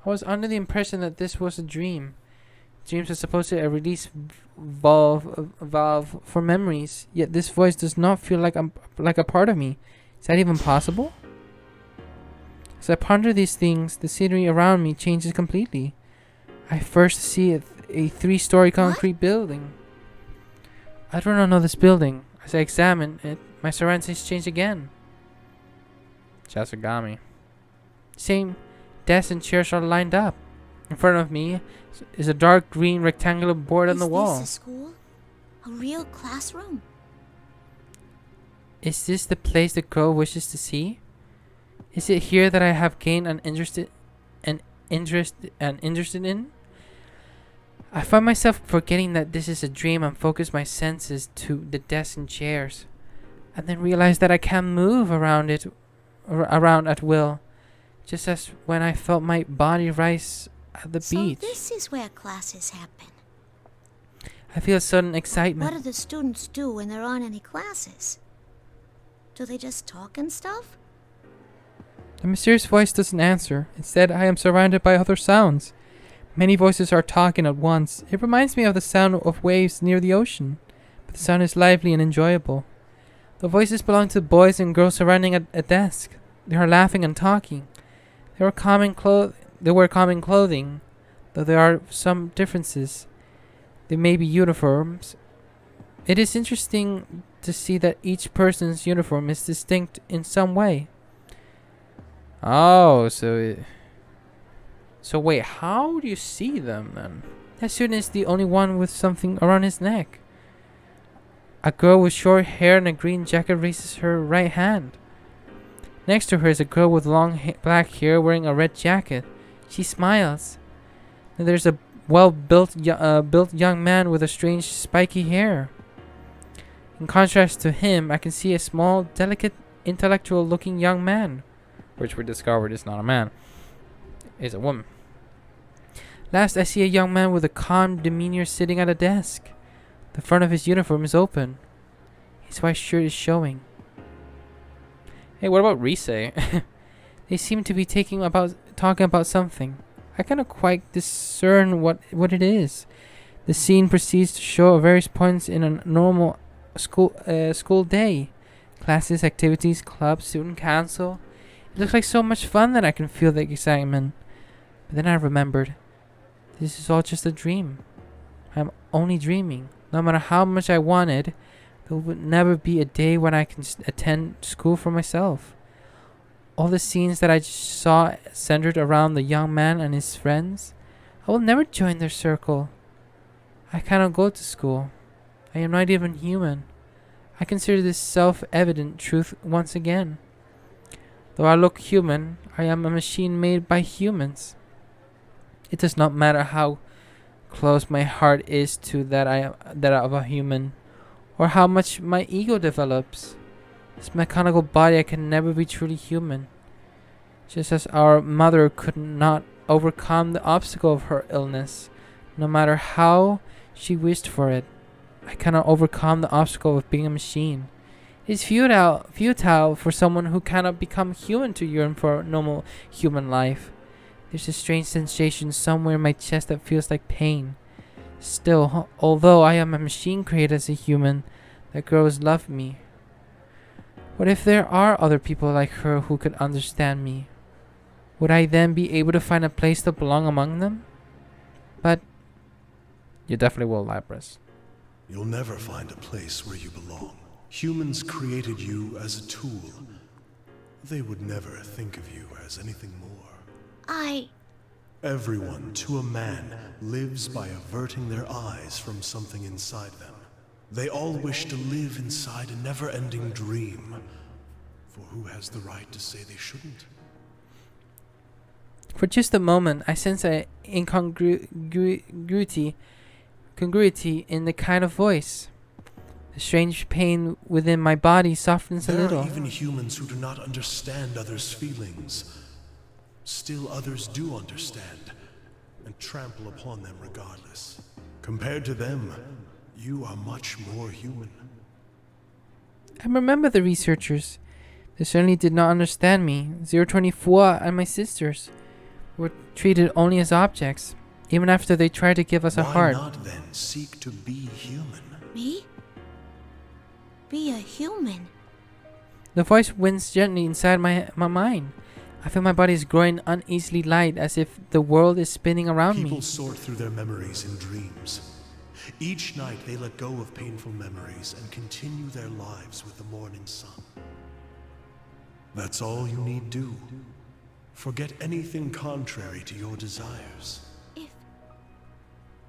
I was under the impression that this was a dream. Dreams are supposed to release valve for memories, yet this voice does not feel like a part of me. Is that even possible? As I ponder these things, the scenery around me changes completely. I first see a 3-story concrete building. I do not know this building. As I examine it, my surroundings change again. Shasagami. Same desks and chairs are lined up. In front of me is a dark green rectangular board on the wall. Is this a school? A real classroom? Is this the place the girl wishes to see? Is it here that I have gained an interest in? I find myself forgetting that this is a dream and focus my senses to the desks and chairs, and then realize that I can move around at will, just as when I felt my body rise at the beach. So this is where classes happen. I feel a sudden excitement. What do the students do when there aren't any classes? Do they just talk and stuff? The mysterious voice doesn't answer. Instead, I am surrounded by other sounds. Many voices are talking at once. It reminds me of the sound of waves near the ocean, but the sound is lively and enjoyable. The voices belong to boys and girls surrounding a desk. They are laughing and talking. They wear common clothing, though there are some differences. They may be uniforms. It is interesting to see that each person's uniform is distinct in some way. Oh, so wait, how do you see them then? That student is the only one with something around his neck. A girl with short hair and a green jacket raises her right hand. Next to her is a girl with long black hair wearing a red jacket. She smiles. And there's a well-built young man with a strange spiky hair. In contrast to him, I can see a small, delicate, intellectual-looking young man, which we discovered is not a man, is a woman. Last, I see a young man with a calm demeanor sitting at a desk. The front of his uniform is open. His white shirt is showing. Hey, what about Rise? They seem to be talking about something. I cannot quite discern what it is. The scene proceeds to show at various points in a normal school day. Classes, activities, clubs, student council. It looks like so much fun that I can feel the excitement. But then I remembered, this is all just a dream. I'm only dreaming. No matter how much I wanted, there would never be a day when I can attend school for myself. All the scenes that I just saw centered around the young man and his friends. I will never join their circle. I cannot go to school. I am not even human. I consider this self-evident truth once again. Though I look human, I am a machine made by humans. It does not matter how close my heart is to that of a human, or how much my ego develops. This mechanical body, I can never be truly human. Just as our mother could not overcome the obstacle of her illness, no matter how she wished for it, I cannot overcome the obstacle of being a machine. It's futile for someone who cannot become human to yearn for normal human life. There's a strange sensation somewhere in my chest that feels like pain. Still, although I am a machine created as a human, that girl has loved me. What if there are other people like her who could understand me? Would I then be able to find a place to belong among them? But you definitely will, Labrys. You'll never find a place where you belong. Humans created you as a tool. They would never think of you as anything more. Everyone, to a man, lives by averting their eyes from something inside them. They all wish to live inside a never-ending dream. For who has the right to say they shouldn't? For just a moment, I sense an incongruity in the kind of voice. The strange pain within my body softens a little. There are even humans who do not understand others' feelings. Still others do understand, and trample upon them regardless. Compared to them, you are much more human. I remember the researchers. They certainly did not understand me. 024 and my sisters were treated only as objects, even after they tried to give us a heart. Why not then seek to be human? Me? Be a human? The voice winds gently inside my mind. I feel my body is growing uneasily light, as if the world is spinning around me. People sort through their memories in dreams. Each night they let go of painful memories and continue their lives with the morning sun. That's all you need do. Forget anything contrary to your desires.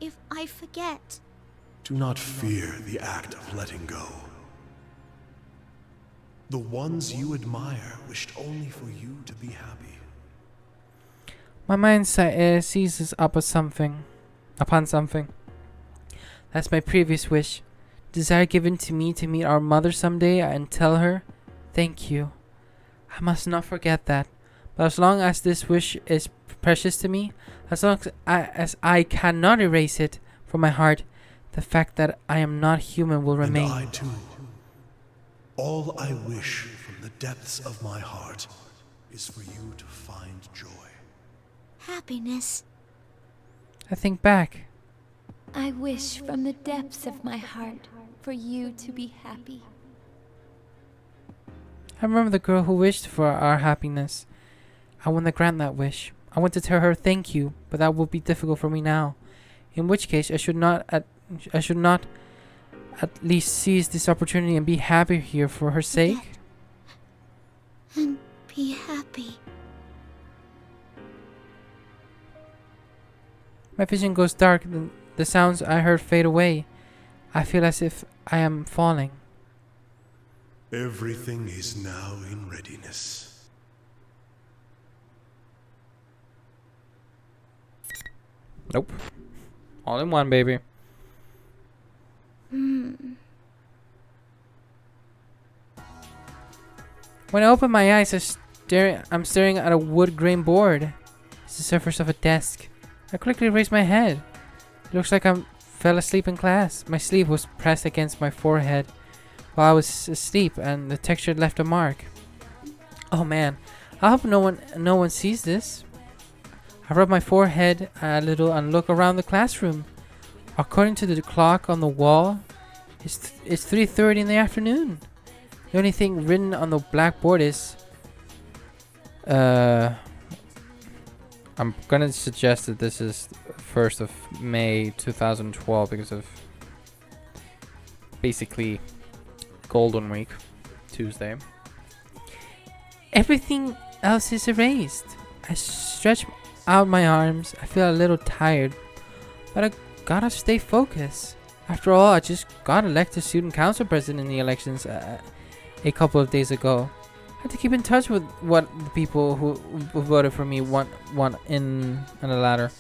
If I forget... Do not fear the act of letting go. The ones you admire wished only for you to be happy. My mind seizes upon something. That's my previous wish. Desire given to me to meet our mother someday and tell her, thank you. I must not forget that. But as long as this wish is precious to me, as long as I cannot erase it from my heart, the fact that I am not human will remain. And I too. All I wish from the depths of my heart is for you to find joy. Happiness. I think back. I wish from the depths of my heart for you to be happy. I remember the girl who wished for our happiness. I want to grant that wish. I want to tell her thank you, but that would be difficult for me now. In which case, I should not at least seize this opportunity and be happy here for her sake. And be happy. My vision goes dark. The sounds I heard fade away. I feel as if I am falling. Everything is now in readiness. Nope. All in one, baby. Hmm. When I open my eyes, I'm staring at a wood grain board. It's the surface of a desk. I quickly raise my head. It looks like I fell asleep in class. My sleeve was pressed against my forehead while I was asleep, and the texture left a mark. Oh man, I hope no one sees this. I rub my forehead a little and look around the classroom. According to the clock on the wall, it's 3:30 in the afternoon. The only thing written on the blackboard is I'm gonna suggest that this is 1st of May 2012 because of basically Golden Week, Tuesday. Everything else is erased. I stretch out my arms. I feel a little tired, but I gotta stay focused. After all, I just got elected student council president in the elections a couple of days ago. I have to keep in touch with what the people who voted for me want in the ladder.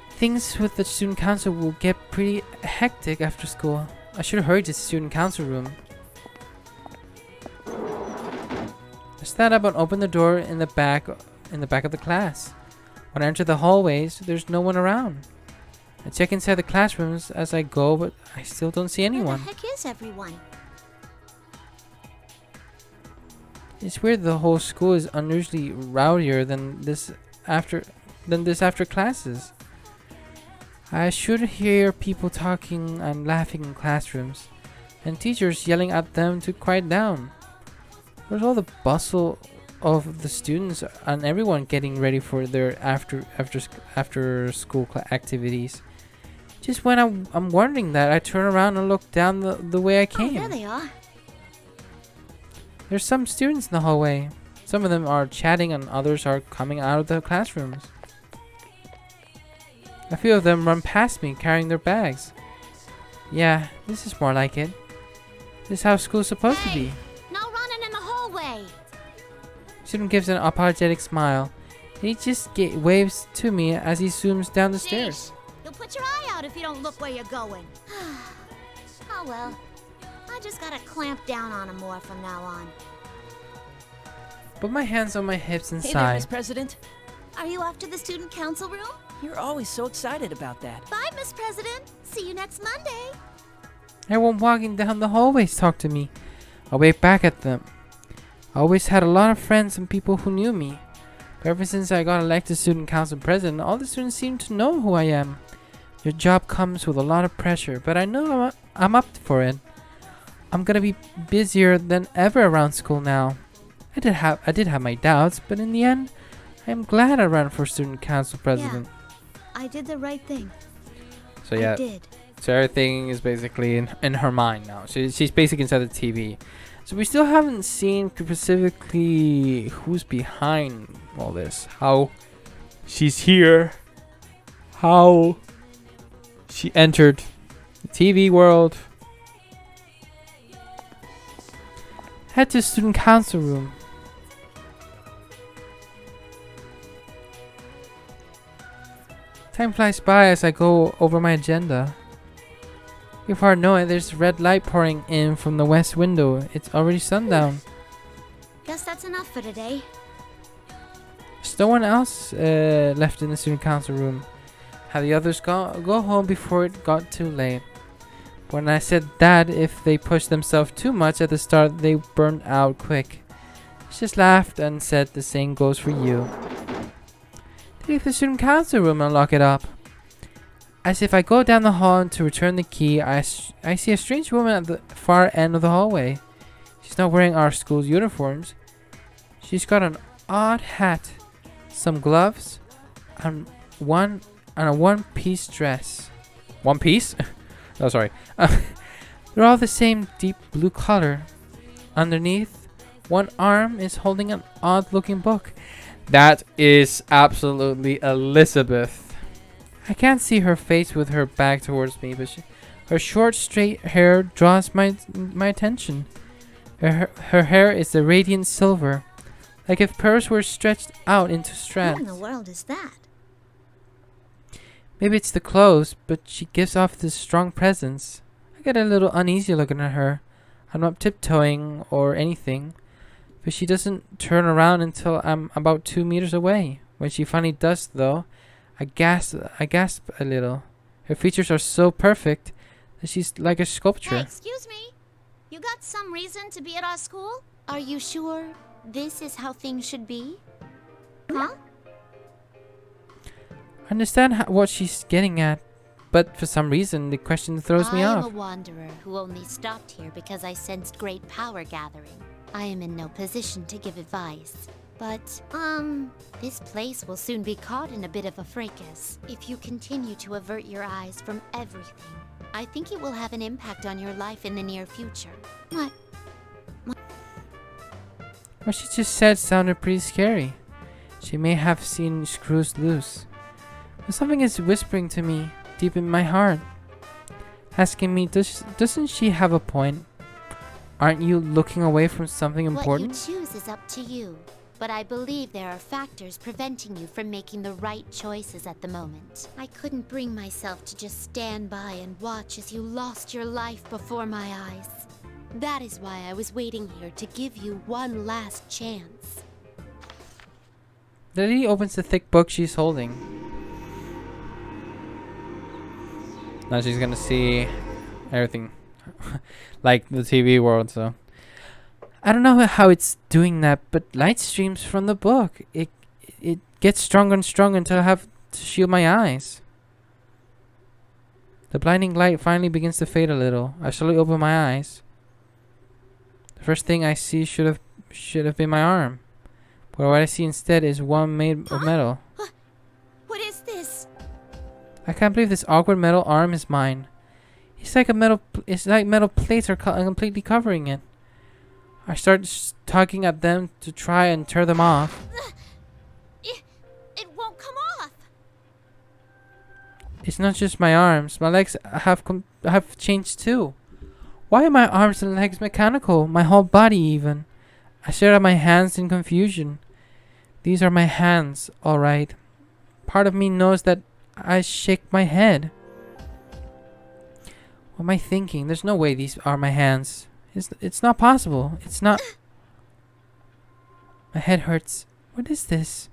Things with the student council will get pretty hectic after school. I should hurry to the student council room. I stand up and open the door in the back of the class. When I enter the hallways, there's no one around. I check inside the classrooms as I go, but I still don't see anyone. Where the heck is everyone? It's weird the whole school is unusually rowdier than this after classes. I should hear people talking and laughing in classrooms, and teachers yelling at them to quiet down. There's all the bustle of the students and everyone getting ready for their after school activities. Just when I'm wondering that, I turn around and look down the way I came. Oh, there they are. There's some students in the hallway. Some of them are chatting and others are coming out of the classrooms. A few of them run past me carrying their bags. Yeah, this is more like it. This is how school's supposed to be. No running in the hallway. Student gives an apologetic smile. He just waves to me as he zooms down the stairs. You'll put your eye out if you don't look where you're going. Oh well. I just gotta clamp down on him more from now on. Put my hands on my hips and Hey there, sigh. Miss President. Are you off to the student council room? You're always so excited about that. Bye, Miss President. See you next Monday. Everyone walking down the hallways talked to me. I waved back at them. I always had a lot of friends and people who knew me. But ever since I got elected student council president, all the students seem to know who I am. Your job comes with a lot of pressure, but I know I'm up for it. I'm gonna be busier than ever around school now. I did have my doubts, but in the end, I am glad I ran for student council president. I did the right thing. So yeah, I did. so everything is basically in her mind now. She's basically inside the TV. So we still haven't seen specifically who's behind all this. How she's here. How she entered the TV world. Head to student council room. Time flies by as I go over my agenda. Before I know it, there's red light pouring in from the west window. It's already sundown. Guess that's enough for today. There's no one else left in the student council room. Had the others go home before it got too late. When I said that if they pushed themselves too much at the start, they burned out quick. She just laughed and said the same goes for you. Take the student council room and lock it up. As if I go down the hall to return the key, I see a strange woman at the far end of the hallway. She's not wearing our school's uniforms. She's got an odd hat, some gloves, and a one-piece dress. One piece? Oh, sorry. They're all the same deep blue color. Underneath, one arm is holding an odd-looking book. That is absolutely Elizabeth. I can't see her face with her back towards me, but her short, straight hair draws my attention. Her hair is a radiant silver, like if pearls were stretched out into strands. What in the world is that? Maybe it's the clothes, but she gives off this strong presence. I get a little uneasy looking at her. I'm not tiptoeing or anything, but she doesn't turn around until I'm about 2 meters away. When she finally does, though, I gasp a little. Her features are so perfect that she's like a sculpture. Hey, excuse me. You got some reason to be at our school? Are you sure this is how things should be? Huh? I understand what she's getting at, but for some reason the question throws me I am off. a wanderer who only stopped here because I sensed great power gathering. I am in no position to give advice. But, this place will soon be caught in a bit of a fracas. If you continue to avert your eyes from everything, I think it will have an impact on your life in the near future. What? What she just said sounded pretty scary. She may have seen screws loose. But something is whispering to me, deep in my heart, asking me, doesn't she have a point? Aren't you looking away from something important? What you choose is up to you. But I believe there are factors preventing you from making the right choices at the moment. I couldn't bring myself to just stand by and watch as you lost your life before my eyes. That is why I was waiting here to give you one last chance. The lady opens the thick book she's holding. Now she's gonna see everything. Like the TV world, so. I don't know how it's doing that, but light streams from the book. It gets stronger and stronger until I have to shield my eyes. The blinding light finally begins to fade a little. I slowly open my eyes. The first thing I see should have been my arm. But what I see instead is one made of metal. What is this? I can't believe this awkward metal arm is mine. It's like metal plates are completely covering it. I start tugging at them to try and tear them off. It won't come off. It's not just my arms. My legs have changed too. Why are my arms and legs mechanical? My whole body even. I stare at my hands in confusion. These are my hands, alright. Part of me knows that. I shake my head. What am I thinking? There's no way these are my hands. It's not possible. It's not. My head hurts. What is this?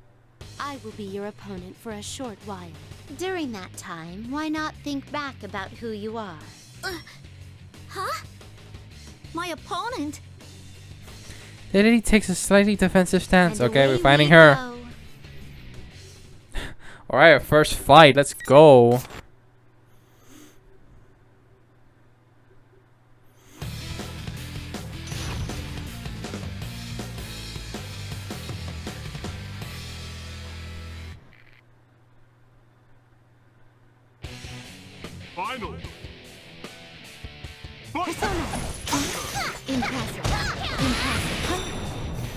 I will be your opponent for a short while. During that time, why not think back about who you are? Huh? My opponent? The lady takes a slightly defensive stance. And Okay, away we're fighting we her. go. Alright, our first fight. Let's go. Final. Impressive.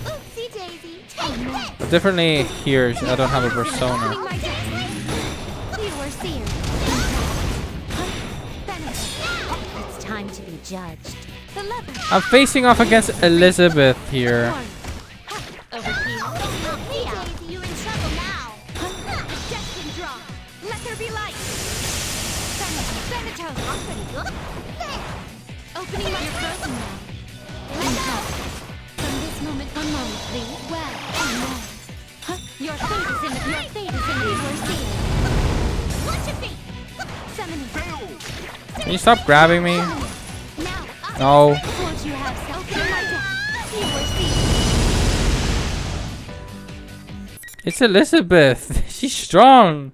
Oopsie daisy. Take this. Differently here, I don't have a persona. It's time to be judged. The leopard. I'm facing off against Elizabeth here. Over here. Daisy, you're in trouble now. Destined draw. Let there be light. Thanatos. Opening my frozen now. From this moment, one moment, please. Well, your fate is in the What you be? Summoning. Can you stop grabbing me? Now, No. won't you have some? Opening my deck. You will see. It's Elizabeth. She's strong.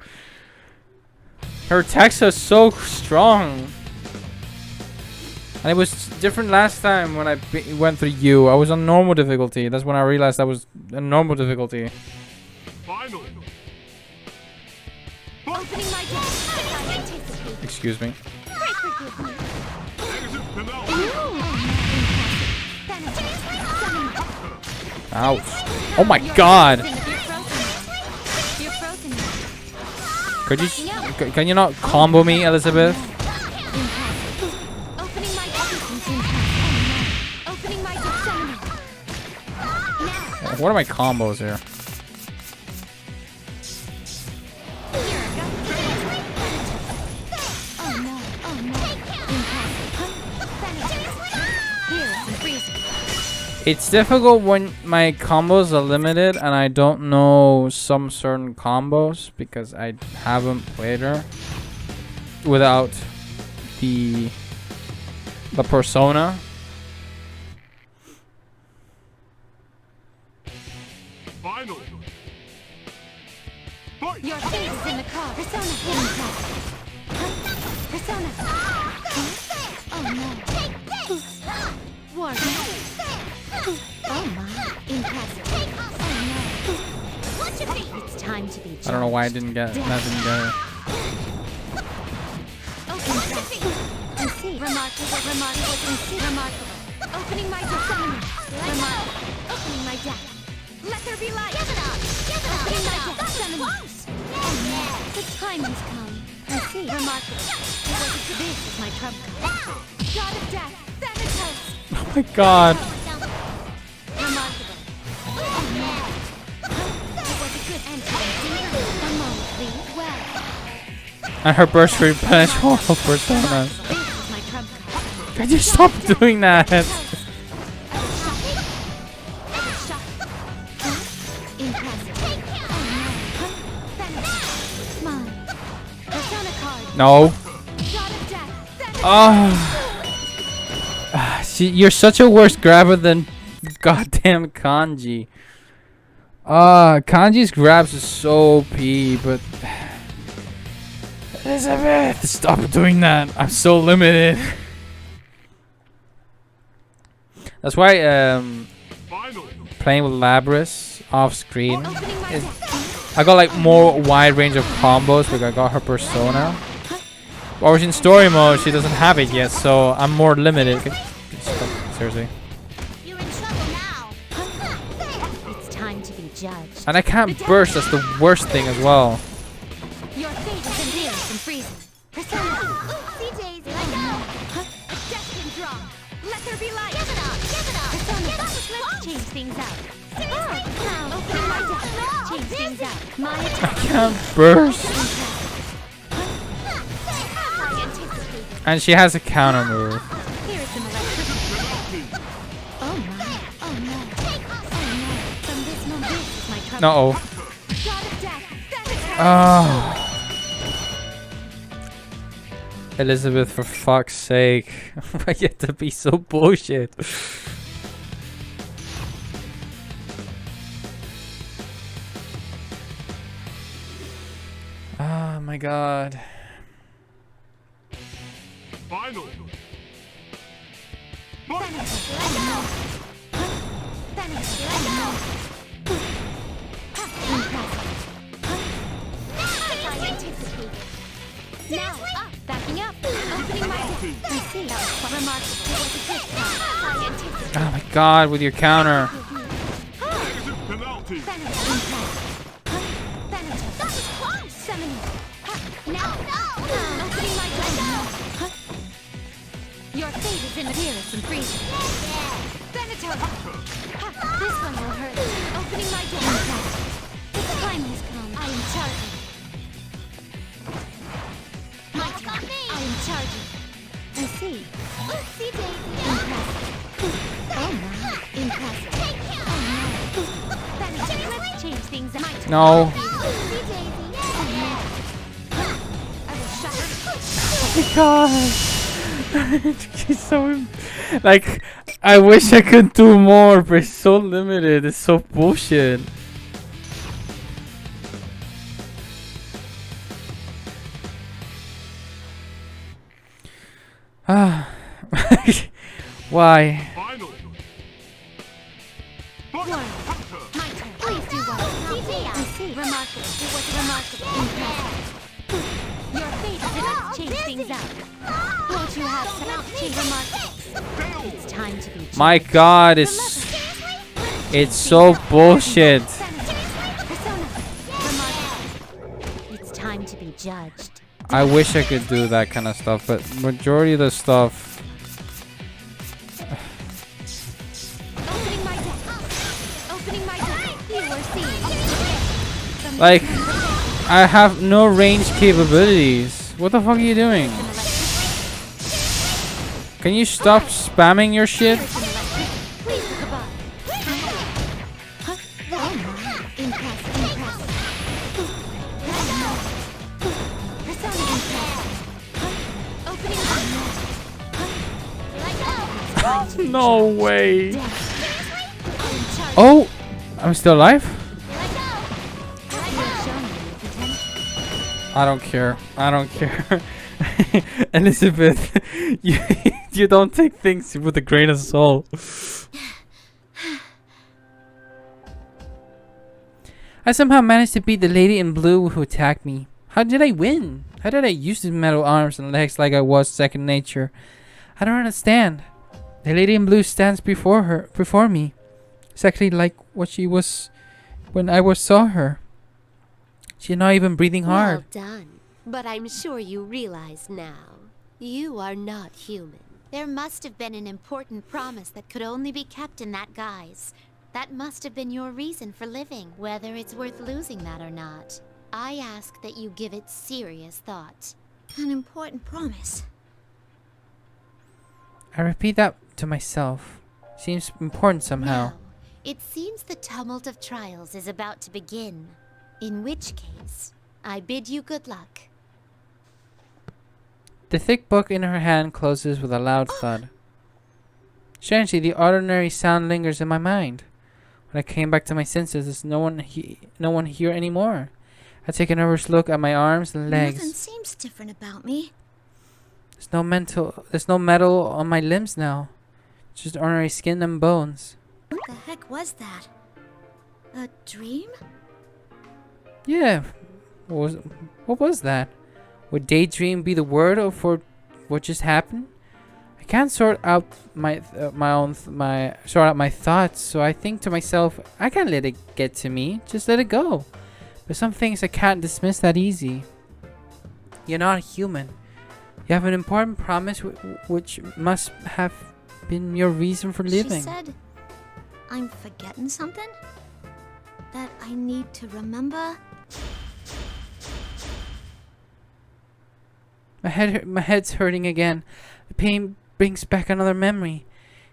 Her attacks are so strong. And it was different last time when I went through you. I was on normal difficulty. That's when I realized I was on normal difficulty. Final. Opening my deck. Excuse me. Pray forgive me. Ouch. Oh my god. You're frozen. Could you... Can you not combo me, Elizabeth? Opening my Opening my What are my combos here? It's difficult when my combos are limited and I don't know some certain combos because I haven't played her without the persona. Final. Your fate is in the car. Persona. Persona. Oh no. Warning. Oh my. Impressive. Oh no. It's time to be judged. I don't know why I didn't get that. Didn't get it. Remarkable. Opening my deck. Remarkable. Opening my deck. Let there be light. Give it up. Opening my deck. The time has come. I see. Remarkable. This is my trump card. God of death. Thanatos. Oh my god. Remarkable. It was a good entry. A moment, please. Well. And her burst repenish horrible persona. This is my trump card. Can you stop doing that? No. Oh. You're such a worse grabber than goddamn kanji. Kanji's grabs is so OP, but Elizabeth, stop doing that. I'm so limited. That's why playing with Labrys off screen is, I got like more wide range of combos because I got her persona. Whereas in story mode she doesn't have it yet, so I'm more limited. Seriously. You're in trouble now. It's time to be judged. And I can't burst, that's the worst thing as well. Your fate is in fear from freezing. Persona. Oopsie daisy, let go. Destined drop. Let there be light. Give it up, give it up. Persona. Get us Let's change things out. Seriously? Opening my deck. No, Change this things is- out. My I attack. can't burst. I anticipated. And she has a counter move. Here is some electricity. Oh my. Oh no. Oh no. From this moment, this is my trouble. No. God of death. That is Oh. Elizabeth, for fuck's sake. I get to be so bullshit. Oh my god. Final. I anticipated. now. Backing up. Opening my deck. I see. That was quite remarkable. It was a good try. I anticipated. Oh my god, with your counter. Penalty. That was close. Summoning. Now, no. Opening my deck. Your fate is in the dearest and freezing. Venator. This one will hurt. Opening my deck. The time has come. I am charging. Mark on me. I am charging. I see. Oopsie daisy. Impressive. Oh my. Impressive. Take him. Venator. Let's change things out. No. Oopsie daisy. I will shatter. Oh my god. She's so like, I wish I could do more, but it's so limited. It's so bullshit. Ah. Why? Final. My turn. Please do one. I see. Remarkable. It was remarkable. Impressive. Your fate is enough to change things out. Won't you have some change remarkable? It's time to be judged. My god, it's so bullshit. Persona. Remarkable. It's time to be judged. I wish I could do that kind of stuff, but majority of the stuff, Opening my deck. Opening my deck. You are seeing. like, I have no range capabilities. What the fuck are you doing? Can you stop spamming your shit? Please look above. Oh my. Impressive. Impressive. Persona impressive. Opening my deck. No way. Deck. Oh, I'm still alive? I don't care. I don't care. Elizabeth, you don't take things with a grain of salt. I somehow managed to beat the lady in blue who attacked me. How did I win? How did I use these metal arms and legs like I was second nature? I don't understand. The lady in blue stands before me. Exactly like what she was when I saw her. She's not even breathing hard. Well done. But I'm sure you realize now, you are not human. There must have been an important promise that could only be kept in that guise. That must have been your reason for living, whether it's worth losing that or not. I ask that you give it serious thought. An important promise. I repeat that to myself. Seems important somehow. Now, it seems the tumult of trials is about to begin. In which case, I bid you good luck. The thick book in her hand closes with a loud thud. Strangely, the ordinary sound lingers in my mind. When I came back to my senses, there's no one here anymore. I take a nervous look at my arms and legs. Nothing seems different about me. There's no metal on my limbs now. Just ordinary skin and bones. What the heck was that? A dream? Yeah. What was that? Would daydream be the word for what just happened? I can't sort out my thoughts, so I think to myself, I can't let it get to me. Just let it go. But some things I can't dismiss that easy. You're not human. You have an important promise which must have been your reason for living. She said, I'm forgetting something? That I need to remember? My head's hurting again. The pain brings back another memory.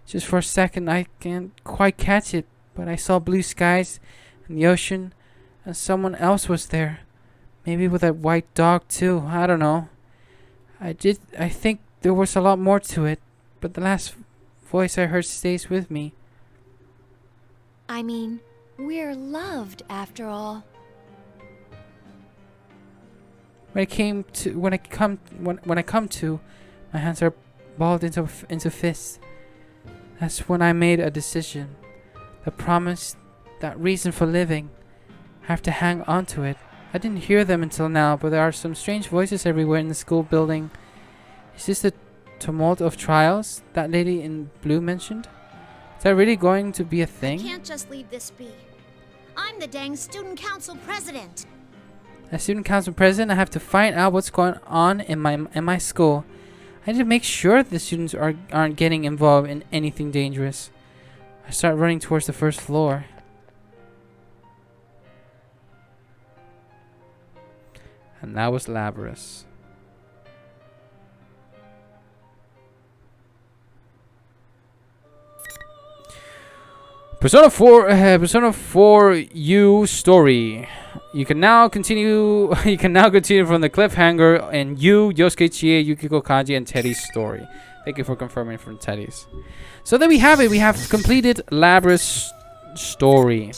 Just for a second, I can't quite catch it, but I saw blue skies and the ocean, and someone else was there. Maybe with that white dog too. I don't know. I think there was a lot more to it, but the last voice I heard stays with me. I mean, we're loved after all. When I come to, my hands are balled into fists. That's when I made a decision. The promise, that reason for living. I have to hang on to it. I didn't hear them until now, but there are some strange voices everywhere in the school building. Is this the tumult of trials that lady in blue mentioned? Is that really going to be a thing? I can't just leave this be. I'm the dang student council president. As student council president, I have to find out what's going on in my school. I need to make sure the students aren't getting involved in anything dangerous. I start running towards the first floor. And that was Labrys. Persona 4 U story. You can now continue from the cliffhanger in Yu, Yosuke, Chie, Yukiko, Kanji, and Teddy's story. Thank you for confirming from Teddy's. So there we have it. We have completed Labrys' story.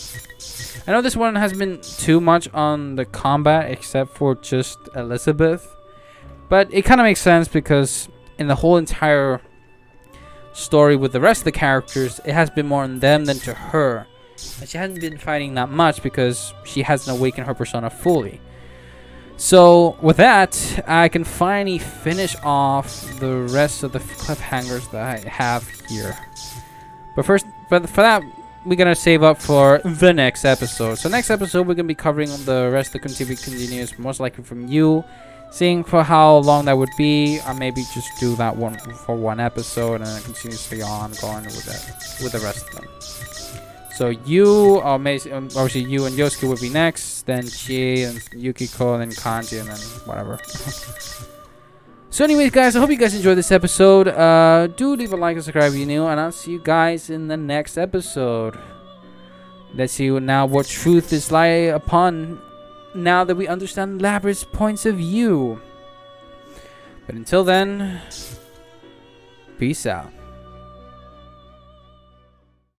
I know this one hasn't been too much on the combat except for just Elizabeth. But it kind of makes sense because in the whole entire story with the rest of the characters, it has been more on them than to her. And she hasn't been fighting that much because she hasn't awakened her persona fully. So with that, I can finally finish off the rest of the cliffhangers that I have here. But first, for that, we're gonna save up for the next episode. So next episode, we're gonna be covering the rest of the continues, most likely from you. Seeing for how long that would be, or maybe just do that one for one episode and then continuously on going with the rest of them. So you, obviously you and Yosuke would be next, then Chie and Yukiko, and then Kanji, and then whatever. So anyways, guys, I hope you guys enjoyed this episode. Do leave a like and subscribe if you're new, and I'll see you guys in the next episode. Let's see now what truth is lie upon now that we understand Labrys' points of view. But until then, peace out.